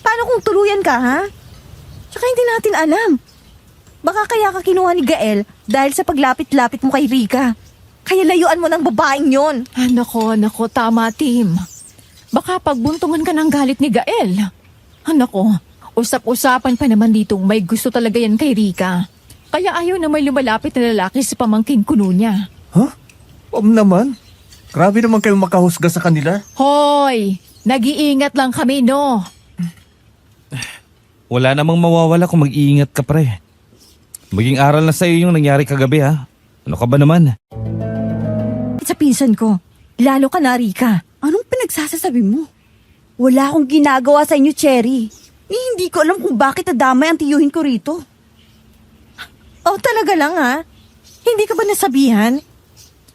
Paano kung tuluyan ka Tsaka hindi natin alam. Baka kaya ka kinuha ni Gael dahil sa paglapit-lapit mo kay Rika. Kaya layuan mo ng babaeng yon.
Nako, tama, Tim. Baka pagbuntungan ka ng galit ni Gael. Nako, usap-usapan pa naman ditong may gusto talaga yan kay Rika. Kaya ayaw na may lumalapit na lalaki sa pamangkin kuno niya.
Naman. Grabe naman kayo makahusga sa kanila.
Hoy! Nag-iingat lang kami, no?
Wala namang mawawala kung mag-iingat ka, pre. Maging aral na sa'yo yung nangyari kagabi, Ano ka ba naman?
Sa pinsan ko, lalo ka na, Rika.
Anong pinagsasasabi mo? Wala akong ginagawa sa inyo, Cherry. Hindi ko alam kung bakit nadamay ang tiyuhin ko rito.
Oh, talaga lang Hindi ka ba nasabihan?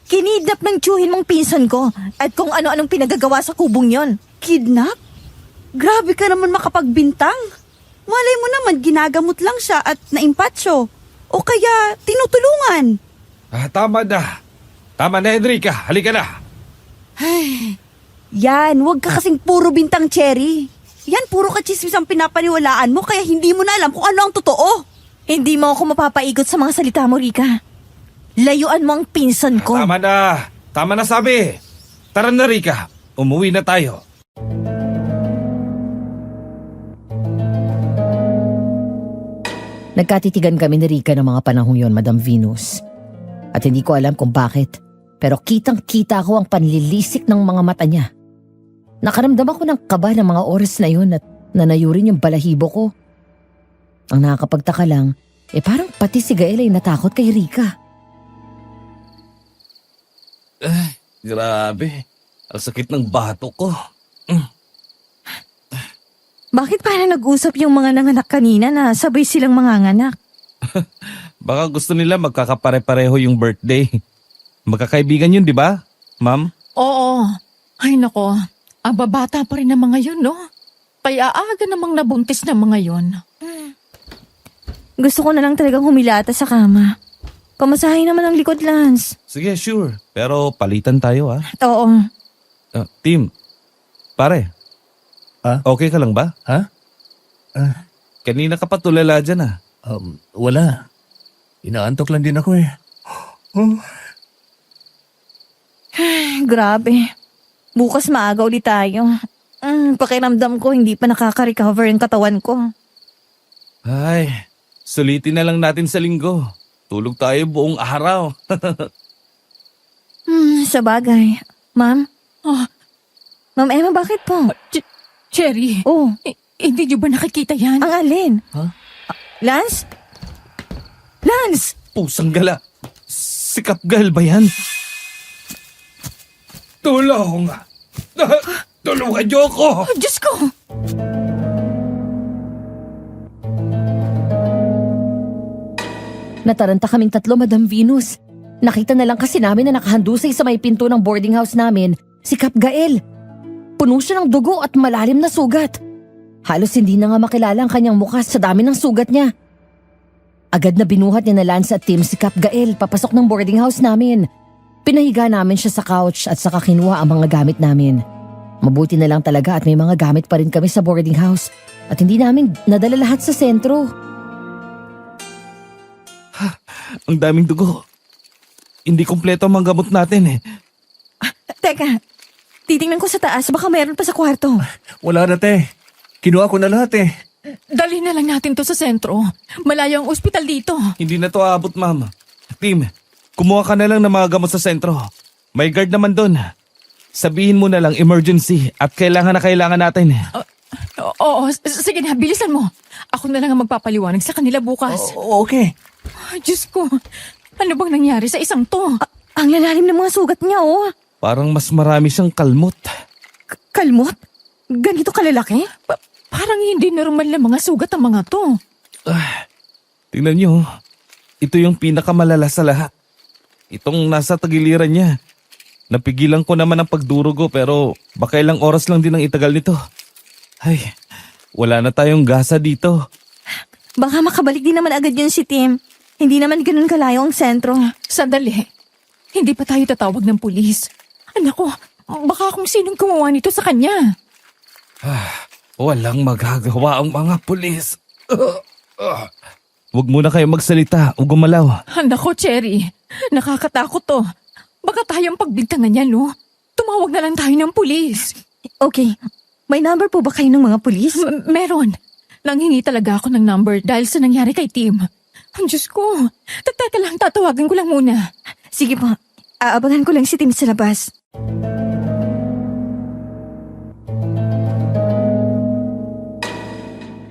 Kinidnap ng tiyuhin mong pinsan ko at kung ano-anong pinagagawa sa kubong yon.
Kidnap? Grabe ka naman makapagbintang. Malay mo naman ginagamot lang siya at naimpatsyo. O kaya tinutulungan.
Tama na. Tama na, Enrica. Halika na.
Yan, huwag ka kasing puro bintang, Cherry. Yan, puro kachismis ang pinapaniwalaan mo kaya hindi mo na alam kung ano ang totoo.
Hindi mo ako mapapaigot sa mga salita mo, Rika. Layuan mo ang pinsan ko.
Tama na! Tama na sabi! Tara na, Rika. Umuwi na tayo.
Nagkatitigan kami ni Rika ng mga panahong yon, Madam Venus. At hindi ko alam kung bakit, pero kitang-kita ko ang panlilisik ng mga mata niya. Nakaramdam ako ng kaba ng mga oras na yun at nanayurin yung balahibo ko. Ang nakakapagtaka lang, parang pati si Gael ay natakot kay Rika.
Grabe. Ang sakit ng bato ko.
Bakit parang nag-usap yung mga nanganak kanina na sabay silang manganganak?
Baka gusto nila magkakapare-pareho yung birthday. Magkakaibigan yun, di ba, ma'am?
Oo. Ay nako, ang babata pa rin ng mga yun, no? Kaya aga namang nabuntis ng mga yun.
Gusto ko na lang talagang humilata sa kama. Pamasahin naman ang likod, Lance.
Sige, sure. Pero palitan tayo, ha?
Oo.
Tim, pare. Okay ka lang ba?
Ha?
Kanina ka pa tulala dyan, ah.
Wala. Inaantok lang din ako eh.
Grabe. Bukas maaga ulit tayo. Pakiramdam ko hindi pa nakaka-recover yung katawan ko.
Ay, sulitin na lang natin sa linggo. Tulog tayo buong araw.
Sa bagay. Ma'am?
Ah.
Ma'am Emma, bakit po?
Cherry,
Oh,
hindi niyo ba nakikita yan?
ang alin?
Huh?
Lance? Lance!
Pusang gala. Si Kapgal ba yan? Tulong! Tulungan niyo ako!
Oh, Diyos ko!
Nataranta kaming tatlo, Madam Venus. Nakita na lang kasi namin na nakahandusay sa may pinto ng boarding house namin, si Kap Gael. Puno siya ng dugo at malalim na sugat. Halos hindi na nga makilala ang kanyang mukha sa dami ng sugat niya. Agad na binuhat ni na Lance at Tim si Kap Gael papasok ng boarding house namin. Pinahiga namin siya sa couch at saka kinuha ang mga gamit namin. Mabuti na lang talaga at may mga gamit pa rin kami sa boarding house at hindi namin nadala lahat sa sentro.
Ang daming dugo. Hindi kumpleto ang mga gamot natin eh.
Teka, titingnan ko sa taas, baka meron pa sa kwarto.
Wala na, te. Kinuha ko na lahat eh.
Dali na lang natin to sa sentro. Malayo ang ospital dito.
Hindi na to aabot, ma'am. Tim, kumuha ka na lang ng mga gamot sa sentro. May guard naman doon. Sabihin mo na lang emergency at kailangan na kailangan natin.
Oo, sige na, bilisan mo. Ako na lang ang magpapaliwanag sa kanila bukas.
Okay.
Ay, Diyos ko, ano bang nangyari sa isang to?
Ang lalalim ng mga sugat niya, oh.
Parang mas marami siyang kalmot.
Kalmot? Ganito kalalaki?
Parang hindi normal na mga sugat ang mga to.
Tingnan niyo, ito yung pinakamalala sa lahat. Itong nasa tagiliran niya. Napigilan ko naman ang pagdurugo pero baka ilang oras lang din ang itagal nito. Ay, wala na tayong gasa dito.
Baka makabalik din naman agad yun si Tim. Hindi naman ganun kalayo ang sentro.
Sandali, hindi pa tayo tatawag ng pulis. Anak ko, baka kung sinong gumawa nito sa kanya.
Walang magagawa ang mga pulis. Huwag muna kayo magsalita o gumalaw.
Anak ko, Cherry, nakakatakot to. Baka tayong pagbintangan niya, no? Tumawag na lang tayo ng pulis.
Okay, may number po ba kayo ng mga pulis?
Meron. Nanghingi talaga ako ng number dahil sa nangyari kay Tim. Ang Diyos ko, teka lang, tatawagan ko lang muna.
Sige po, aabangan ko lang si Tim sa labas.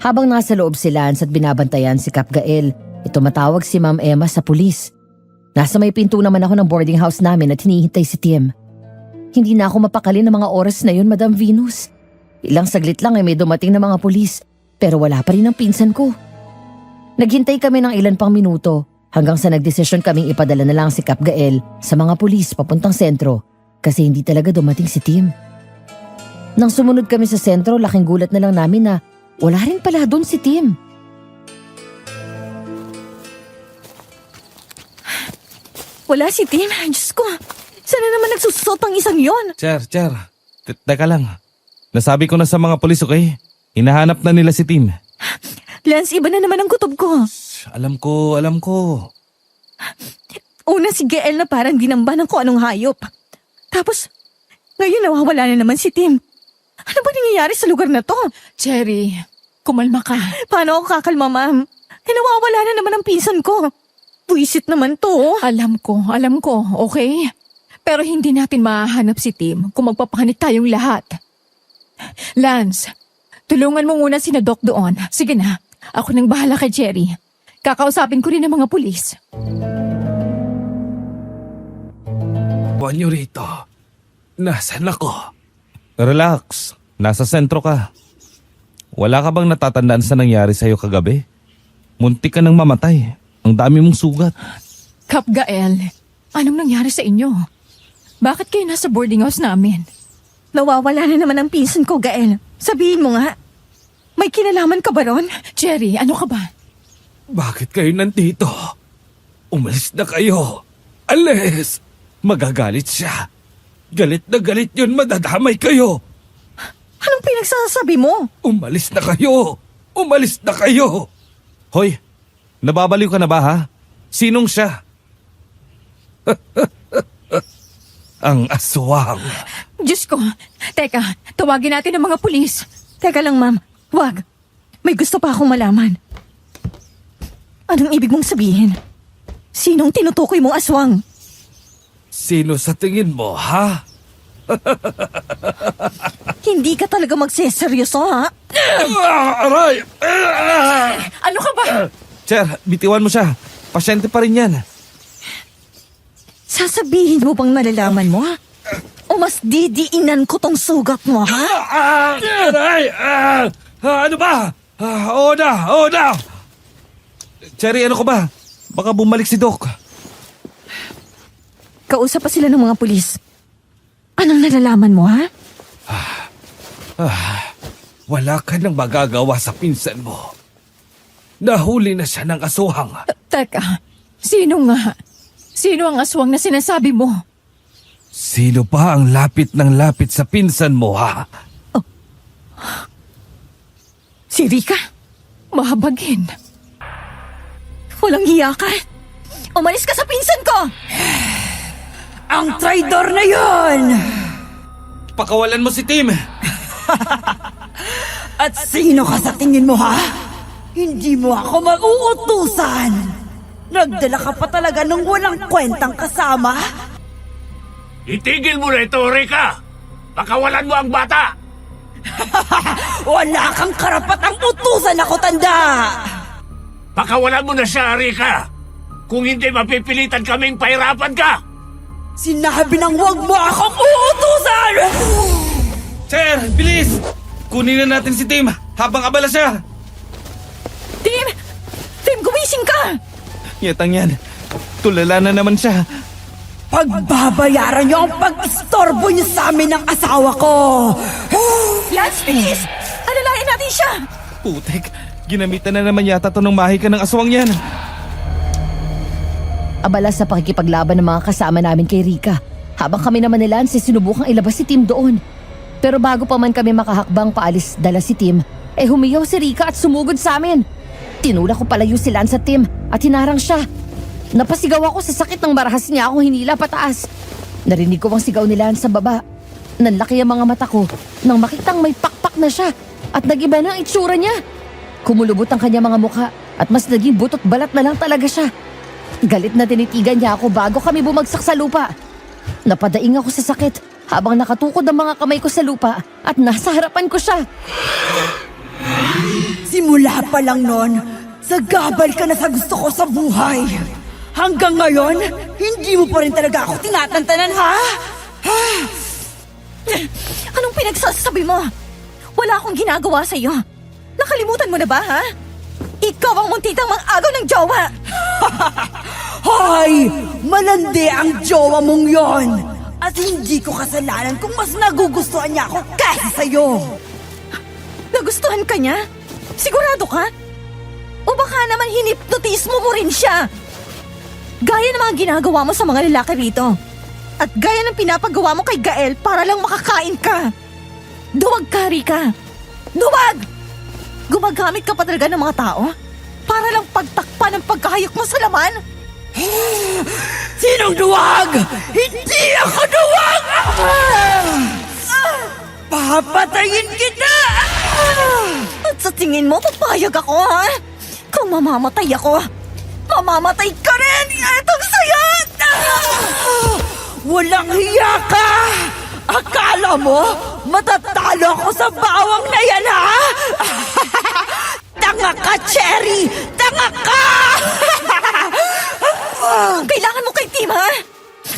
Habang nasa loob si Lance at binabantayan si Kap Gael, tumatawag si Ma'am Emma sa pulis. Nasa may pinto naman ako ng boarding house namin at hinihintay si Tim. Hindi na ako mapakali ng mga oras na yun, Madam Venus. Ilang saglit lang ay may dumating na mga pulis, pero wala pa rin ang pinsan ko. Naghintay kami ng ilan pang minuto hanggang sa nagdesisyon kaming ipadala na lang si Kap Gael sa mga pulis papuntang sentro kasi hindi talaga dumating si Tim. Nang sumunod kami sa sentro, laking gulat na lang namin na wala rin pala doon si Tim.
Wala si Tim. Diyos ko, sana naman nagsusot ang isang yon.
Teka lang. Nasabi ko na sa mga pulis, okay? Hinahanap na nila si Tim.
Lance, iba na naman ang kutob ko.
Alam ko.
Una si Gael na parang dinamba ng kung anong hayop. Tapos, ngayon nawawala na naman si Tim. Ano ba nangyayari sa lugar na to?
Cherry, kumalma ka.
Paano ako kakalma, ma'am? Nawawala na naman ang pinsan ko. Buisit naman to.
Alam ko, okay? Pero hindi natin mahahanap si Tim kung magpapanik tayong lahat. Lance, tulungan mo muna sina Doc doon. Sige na, ako nang bahala kay Cherry. Kakausapin ko rin ang mga pulis.
Buwan niyo rito. Nasaan ako? Relax. Nasa sentro ka. Wala ka bang natatandaan sa nangyari sa'yo kagabi? Muntik ka nang mamatay. Ang dami mong sugat.
Kap Gael, anong nangyari sa inyo? Bakit kayo nasa boarding house namin?
Nawawala na naman ang pinsan ko, Gael. Sabihin mo nga. May kinalaman ka ba ron?
Cherry, ano ka ba?
Bakit kayo nandito? Umalis na kayo. Alis! Magagalit siya. Galit na galit yun, madadamay kayo.
Anong pinagsasabi mo?
Umalis na kayo! Umalis na kayo! Hoy, nababaliw ka na ba ha? Sinong siya? Ang aswang.
Diyos ko, teka, tawagin natin ang mga pulis.
Teka lang, ma'am. Wag. May gusto pa akong malaman. Anong ibig mong sabihin? Sinong tinutukoy mong aswang?
Sino sa tingin mo, ha?
Hindi ka talaga magseseryoso, ha?
Aray!
Ano ka ba?
Sir, bitiwan mo siya. Pasyente pa rin yan.
Sasabihin mo bang nalalaman mo, ha? O mas didiinan ko tong sugat mo, ha?
Aray! Ano ba? Oo na! Cherry, ano ko ba? Baka bumalik si Doc.
Kausap pa sila ng mga pulis. Anong nalalaman mo, ha?
Wala ka nang magagawa sa pinsan mo. Nahuli na siya ng aswang.
Teka, sino nga? Sino ang aswang na sinasabi mo?
Sino pa ang lapit ng lapit sa pinsan mo, ha?
Si Rika?
Mahabagin.
Walang hiya ka. Umalis ka sa pinsan ko!
Ang traidor na yon!
Pakawalan mo si Tim.
At sino ka sa tingin mo, ha? Hindi mo ako mag-uutusan! Nagdala ka pa talaga ng walang kwentang kasama?
Itigil mo na ito, Rika! Pakawalan mo ang bata!
Wala kang karapatang utusan ako, tanda!
Pakawalan mo na siya, Rika! Kung hindi, mapipilitan kaming pahirapan ka!
Sinabi nang huwag mo akong uutusan!
Sir, bilis! Kunin na natin si Tim habang abala siya.
Tim! Tim, gumising ka!
Yatang yan. Tulala na naman siya.
Pagbabayaran niyo ang pag-istorbo niyo sa amin ng asawa ko!
Lance, please! Alalayan natin siya!
Putek, ginamitan na naman yata to ng mahika ng aswang yan.
Abala sa pakikipaglaban ng mga kasama namin kay Rika. Habang kami naman ni Lance sinubukang ilabas si Tim doon. Pero bago pa man kami makahakbang paalis dala si Tim, humiyaw si Rika at sumugod sa amin. Tinulak ko palayo si Lance at Tim at hinarang siya. Napasigaw ako sa sakit ng marahas niya akong hinila pataas. Narinig ko ang sigaw ni Lance sa baba. Nanlaki ang mga mata ko nang makitang may pakpak na siya at nagiba na ang itsura niya. Kumulubot ang kanya mga mukha at mas naging butot balat na lang talaga siya. Galit na tinitigan niya ako bago kami bumagsak sa lupa. Napadaing ako sa sakit habang nakatukod ang mga kamay ko sa lupa at nasa harapan ko siya.
Simula pa lang nun, sagabal ka na sa gusto ko sa buhay. Hanggang ngayon, hindi mo pa rin talaga ako tinatantanan, ha?
Anong pinagsasabi mo? Wala akong ginagawa sa'yo. Nakalimutan mo na ba, ha? Ikaw ang muntitang mang-agaw ng jowa!
Hoy! Malandi ang jowa mong yon! At hindi ko kasalanan kung mas nagugustuhan niya ako kaysa sa'yo!
Nagustuhan ka niya? Sigurado ka? O baka naman hinipnotismo mo rin siya? Gaya ng mga ginagawa mo sa mga lalaki rito. At gaya ng pinapagawa mo kay Gael para lang makakain ka. Duwag ka, Rika. Duwag! Gumagamit ka pa talaga ng mga tao? Para lang pagtakpan ang pagkahayok mo sa laman?
Sinong duwag? Hindi ako duwag! Papatayin kita!
At sa tingin mo, papayag ako, ha? Kung mamamatay ako, mamamatay ka rin! Etong saya!
Walang hiya ka! Akala mo, matatalo ako sa bawang na yan, ha? Tanga ka, Cherry! Tanga ka!
Kailangan mo kay Tim, ha?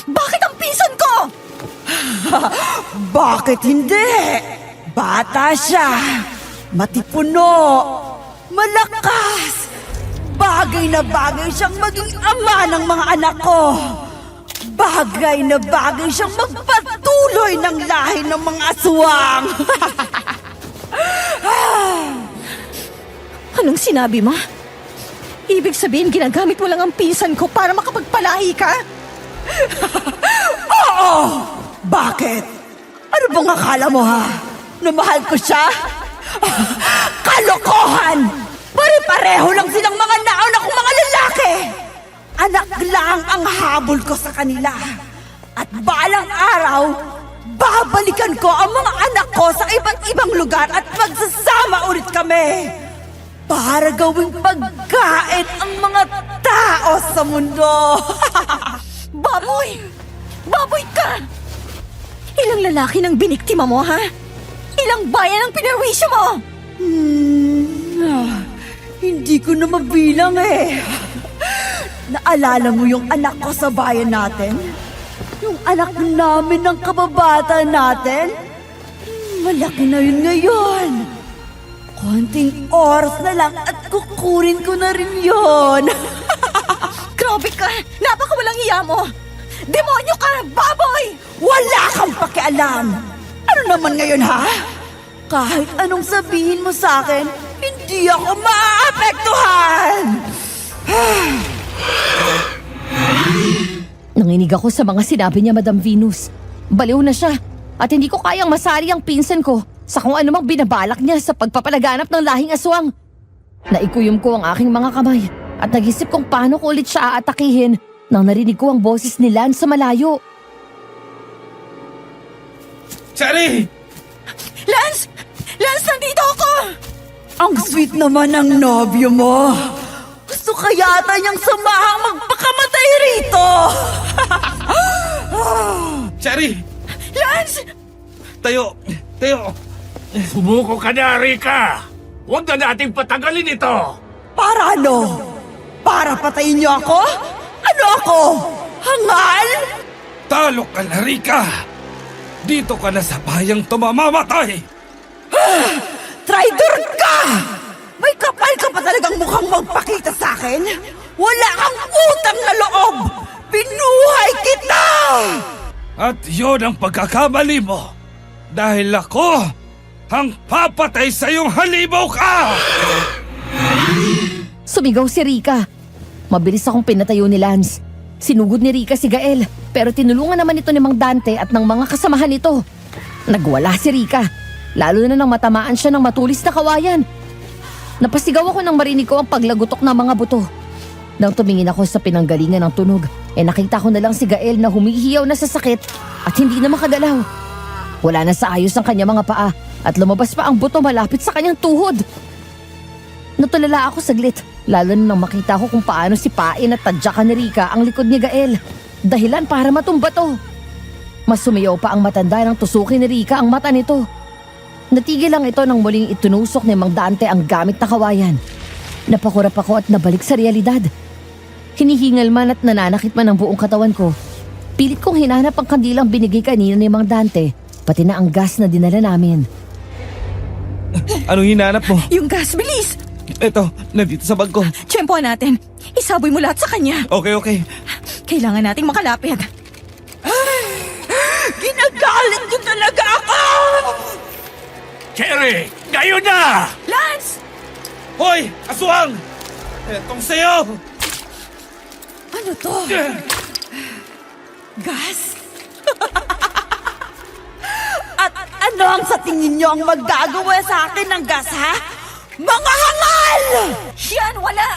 Bakit ang pinsan ko?
Bakit hindi? Bata siya. Matipuno. Malakas. Bagay na bagay siyang maging ama ng mga anak ko. Bagay na bagay siyang magpatuloy ng lahi ng mga aswang.
Anong sinabi mo? Ibig sabihin, ginagamit mo lang ang pinsan ko para makapagpalahi ka?
Oo! Bakit? Ano bang akala mo, ha? Na mahal ko siya? Kalokohan! Pare-pareho lang silang mga nauna kong mga lalaki! Anak lang ang habol ko sa kanila. At balang araw, babalikan ko ang mga anak ko sa iba't ibang lugar at magsasama ulit kami. Para gawing pagkain ang mga tao sa mundo.
Baboy! Baboy ka! Ilang lalaki nang biniktima mo, ha? Ilang bayan ang pinarwisyo mo?
Hindi ko na mabilang eh. Naalala mo yung anak ko sa bayan natin? Yung anak namin ng kababata natin? Malaki na yun ngayon. Konting oras na lang at kukurin ko na rin yun.
Grabe ka! Napakawalang hiya mo! Demonyo ka! Baboy!
Wala kang pakialam! Ano naman ngayon, ha? Kahit anong sabihin mo sa akin, hindi ako maaapektuhan!
Nanginig ako sa mga sinabi niya, Madam Venus. Baliw na siya at hindi ko kayang masari ang pinsan ko sa kung anumang binabalak niya sa pagpapalaganap ng lahing aswang. Naikuyom ko ang aking mga kamay at nag-isip kung paano ko ulit siya aatakihin nang narinig ko ang boses ni Lance sa malayo.
Cherry!
Lance! Lance, nandito ako!
Ang sweet naman ng nobyo mo. Gusto ka yata niyang samahang magpakamatay rito.
Cherry!
Lance!
Tayo! Tayo!
Sumuko ka na, Rika! Huwag na nating patagalin ito!
Para ano? Para patayin niyo ako? Ano ako? Hangal?
Talo ka na, Rika! Dito ka na sa bayang tumamamatay!
Traitor ka! May kapal ka pa talagang mukhang magpakita sa akin? Wala kang utang na loob! Binuhay kita!
At yun ang pagkakamali mo! Dahil ako ang papatay sa iyong halimaw ka!
Sumigaw si Rika. Mabilis akong pinatayo ni Lance. Sinugod ni Rika si Gael, pero tinulungan naman ito ni Mang Dante at ng mga kasamahan nito. Nagwala si Rika, lalo na nang matamaan siya ng matulis na kawayan. Napasigaw ako nang marinig ko ang paglagutok ng mga buto. Nang tumingin ako sa pinanggalingan ng tunog, nakita ko na lang si Gael na humihiyaw na sa sakit at hindi na makagalaw. Wala na sa ayos ang kanya mga paa at lumabas pa ang buto malapit sa kanyang tuhod. Natulala ako saglit, lalo na nang makita ko kung paano si Pain at tadyakan ni Rika ang likod ni Gael. Dahilan para matumba to. Mas sumiyaw pa ang matanda nang tusukin ni Rika ang mata nito. Natigil lang ito nang muling itunusok ni Mang Dante ang gamit na kawayan. Napakurap ako at nabalik sa realidad. Hinihingal man at nananakit man ang buong katawan ko. Pilit kong hinanap ang kandilang binigay kanina ni Mang Dante, pati na ang gas na dinala namin.
Anong hinanap mo?
Yung gas, bilis!
Eto, nandito sa bag ko.
Tiyempohan natin. Isaboy mo lahat sa kanya.
Okay, okay.
Kailangan nating makalapit.
Ginagalit niyo talaga ako!
Cherry! Ngayon na!
Lance!
Hoy! Aswang! Etong sayo!
Ano to? Gas? At ano ang sa tingin niyo ang magagawa sa akin ng gas, ha? Mga hangal!
Yan, wala!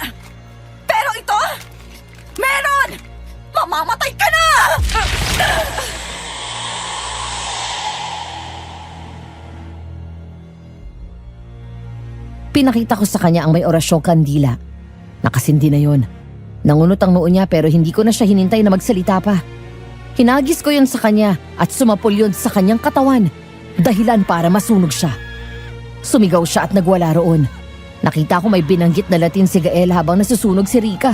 Pero ito, meron! Mamamatay ka na!
Pinakita ko sa kanya ang may orasyong kandila. Nakasindi na yon. Nangunot ang noo niya pero hindi ko na siya hinintay na magsalita pa. Hinagis ko yon sa kanya at sumapol yon sa kanyang katawan. Dahilan para masunog siya. Sumigaw siya at nagwala roon. Nakita ko may binanggit na Latin si Gael habang nasusunog si Rica.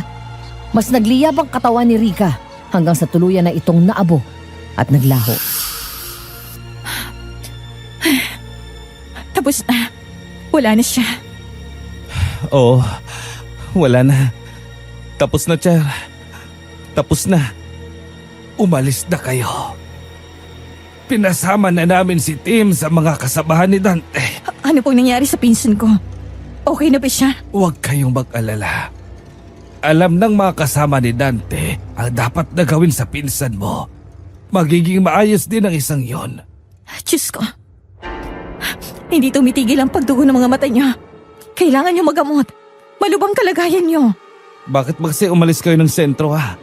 Mas nagliyab ang katawan ni Rica hanggang sa tuluyan na itong naabo at naglaho.
Tapos na. Wala na siya.
Oo, wala na. Tapos na, Char. Tapos na. Umalis na kayo. Pinasama na namin si Tim sa mga kasamahan ni Dante.
Ano pong nangyari sa pinsan ko? Okay na ba siya?
Huwag kayong mag-alala. Alam ng mga kasama ni Dante ang dapat na gawin sa pinsan mo. Magiging maayos din ang isang yon.
Diyos ko. Hindi tumitigil ang pagdugo ng mga mata niya. Kailangan niyo magamot. Malubang kalagayan niyo.
Bakit ba kasi umalis kayo ng sentro ha?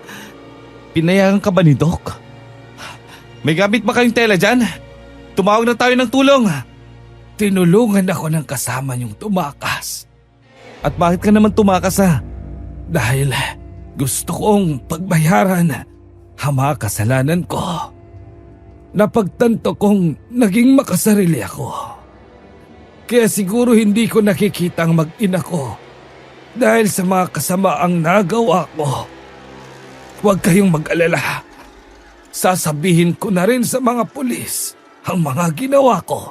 Pinayagan ka ba ni Doc? May gamit ba kayong tela dyan? Tumawag na tayo ng tulong. Tinulungan ako ng kasama niyong tumakas. At bakit ka naman tumakas ha? Dahil gusto kong pagbayaran ang mga kasalanan ko. Napagtanto kong naging makasarili ako. Kaya siguro hindi ko nakikita ang mag-ina ko dahil sa mga kasamaang nagawa ko. Huwag kayong mag-alala. Sasabihin ko na rin sa mga pulis ang mga ginawa ko.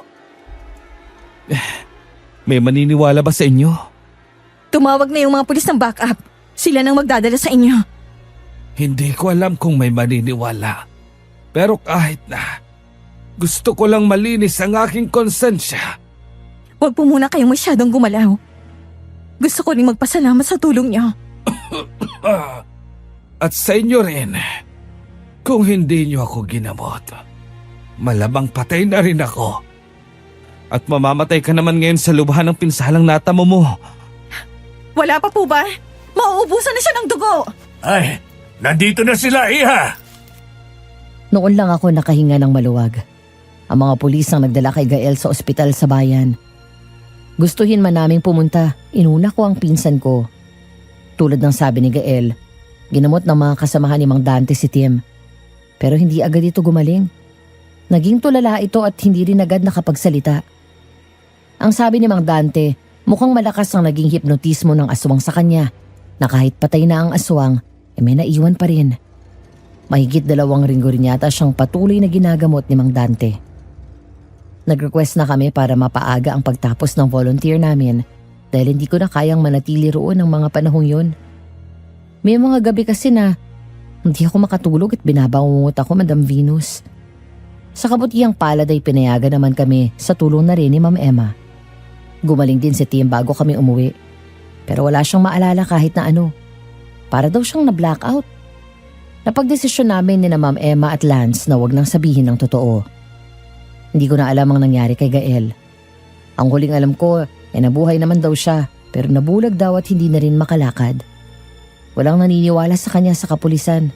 May maniniwala ba sa inyo?
Tumawag na yung mga pulis ng backup. Sila nang magdadala sa inyo.
Hindi ko alam kung may maniniwala. Pero kahit na, gusto ko lang malinis ang aking konsensya.
Huwag po muna kayong masyadong gumalaw. Gusto ko rin magpasalamat sa tulong niyo.
At sa inyo rin, kung hindi niyo ako ginamot, malamang patay na rin ako. At mamamatay ka naman ngayon sa lubhan ng pinsalang natamo mo.
Wala pa po ba? Mauubusan na siya ng dugo.
Ay, nandito na sila, Iha!
Noon lang ako nakahinga ng maluwag. Ang mga pulis ang nagdala kay Gael sa ospital sa bayan. Gustuhin man naming pumunta, inuna ko ang pinsan ko. Tulad ng sabi ni Gael, ginamot ng mga kasamahan ni Mang Dante si Tim. Pero hindi agad ito gumaling. Naging tulala ito at hindi rin agad nakapagsalita. Ang sabi ni Mang Dante, mukhang malakas ang naging hipnotismo ng aswang sa kanya na kahit patay na ang aswang, may naiwan pa rin. Mahigit 2 linggo rin yata siyang patuloy na ginagamot ni Mang Dante. Nag-request na kami para mapaaga ang pagtapos ng volunteer namin dahil hindi ko na kayang manatili roon ng mga panahong yun. May mga gabi kasi na hindi ako makatulog at binabangungot ako, Madam Venus. Sa kabutihang palad ay pinayagan naman kami sa tulong na rin ni Ma'am Emma. Gumaling din si Tim bago kami umuwi. Pero wala siyang maalala kahit na ano. Para daw siyang na-blackout. Napagdesisyon namin ni na Ma'am Emma at Lance na wag nang sabihin ng totoo. Hindi ko na alam ang nangyari kay Gael. Ang huling alam ko, nabuhay naman daw siya pero nabulag daw at hindi na rin makalakad. Walang naniniwala sa kanya sa kapulisan.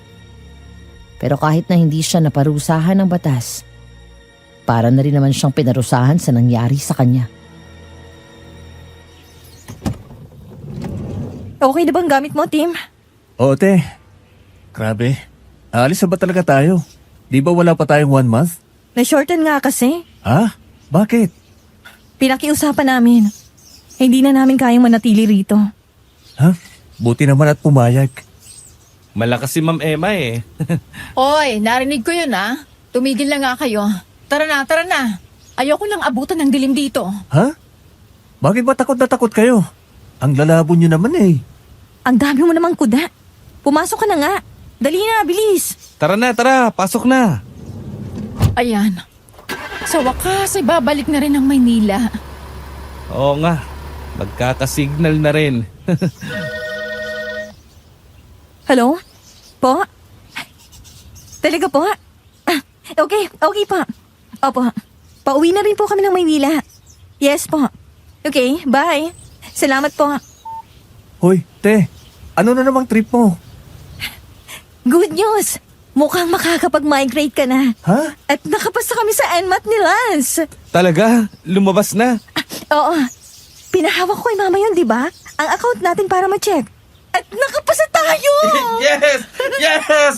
Pero kahit na hindi siya naparusahan ng batas, para na rin naman siyang pinarusahan sa nangyari sa kanya.
Okay na bang gamit mo, Tim?
Oo, te. Grabe. Aalis na ba talaga tayo? Di ba wala pa tayong 1 month?
Na-shorten nga kasi.
Ha? Bakit?
Pinakiusapan namin. Hindi na namin kayang manatili rito.
Ha? Buti naman at pumayag.
Malakas si Ma'am Emma eh.
Oy, narinig ko yun ah. Tumigil na nga kayo. Tara na, tara na. Ayoko lang abutan ng dilim dito.
Ha? Bakit ba takot na takot kayo? Ang lalabo nyo naman eh.
Ang dami mo namang kuda. Pumasok ka na nga. Dali na, bilis.
Tara na, tara, pasok na.
Ayan. Sa wakas ay babalik na rin ang Maynila.
Oo nga, magkakasignal na rin.
Hello? Po? Talaga po? Okay po. Opo. Pauwi na rin po kami ng Maynila. Yes po. Okay, bye. Salamat po.
Hoy, te, ano na namang trip mo?
Good news! Mukhang makakapag-migrate ka na.
Ha?
At nakapasa kami sa NMAT ni Lance.
Talaga? Lumabas na?
Oo. Pinahawak ko kay mama yun, di ba? Ang account natin para ma-check. At nakapasa tayo!
Yes! Yes!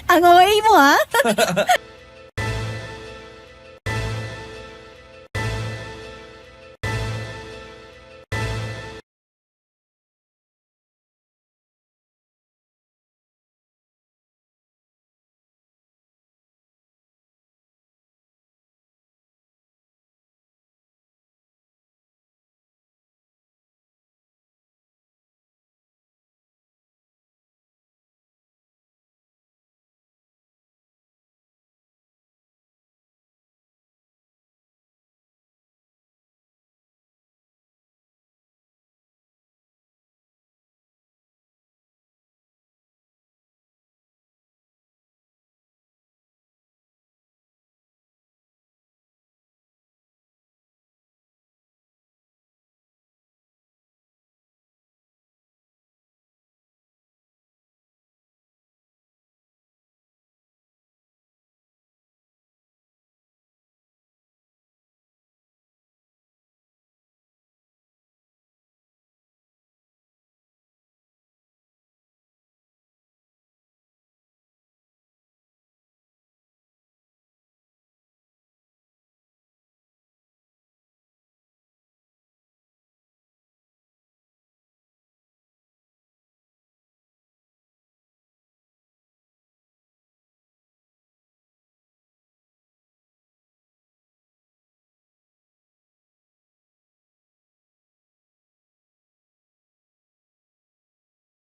Ang away mo, ha?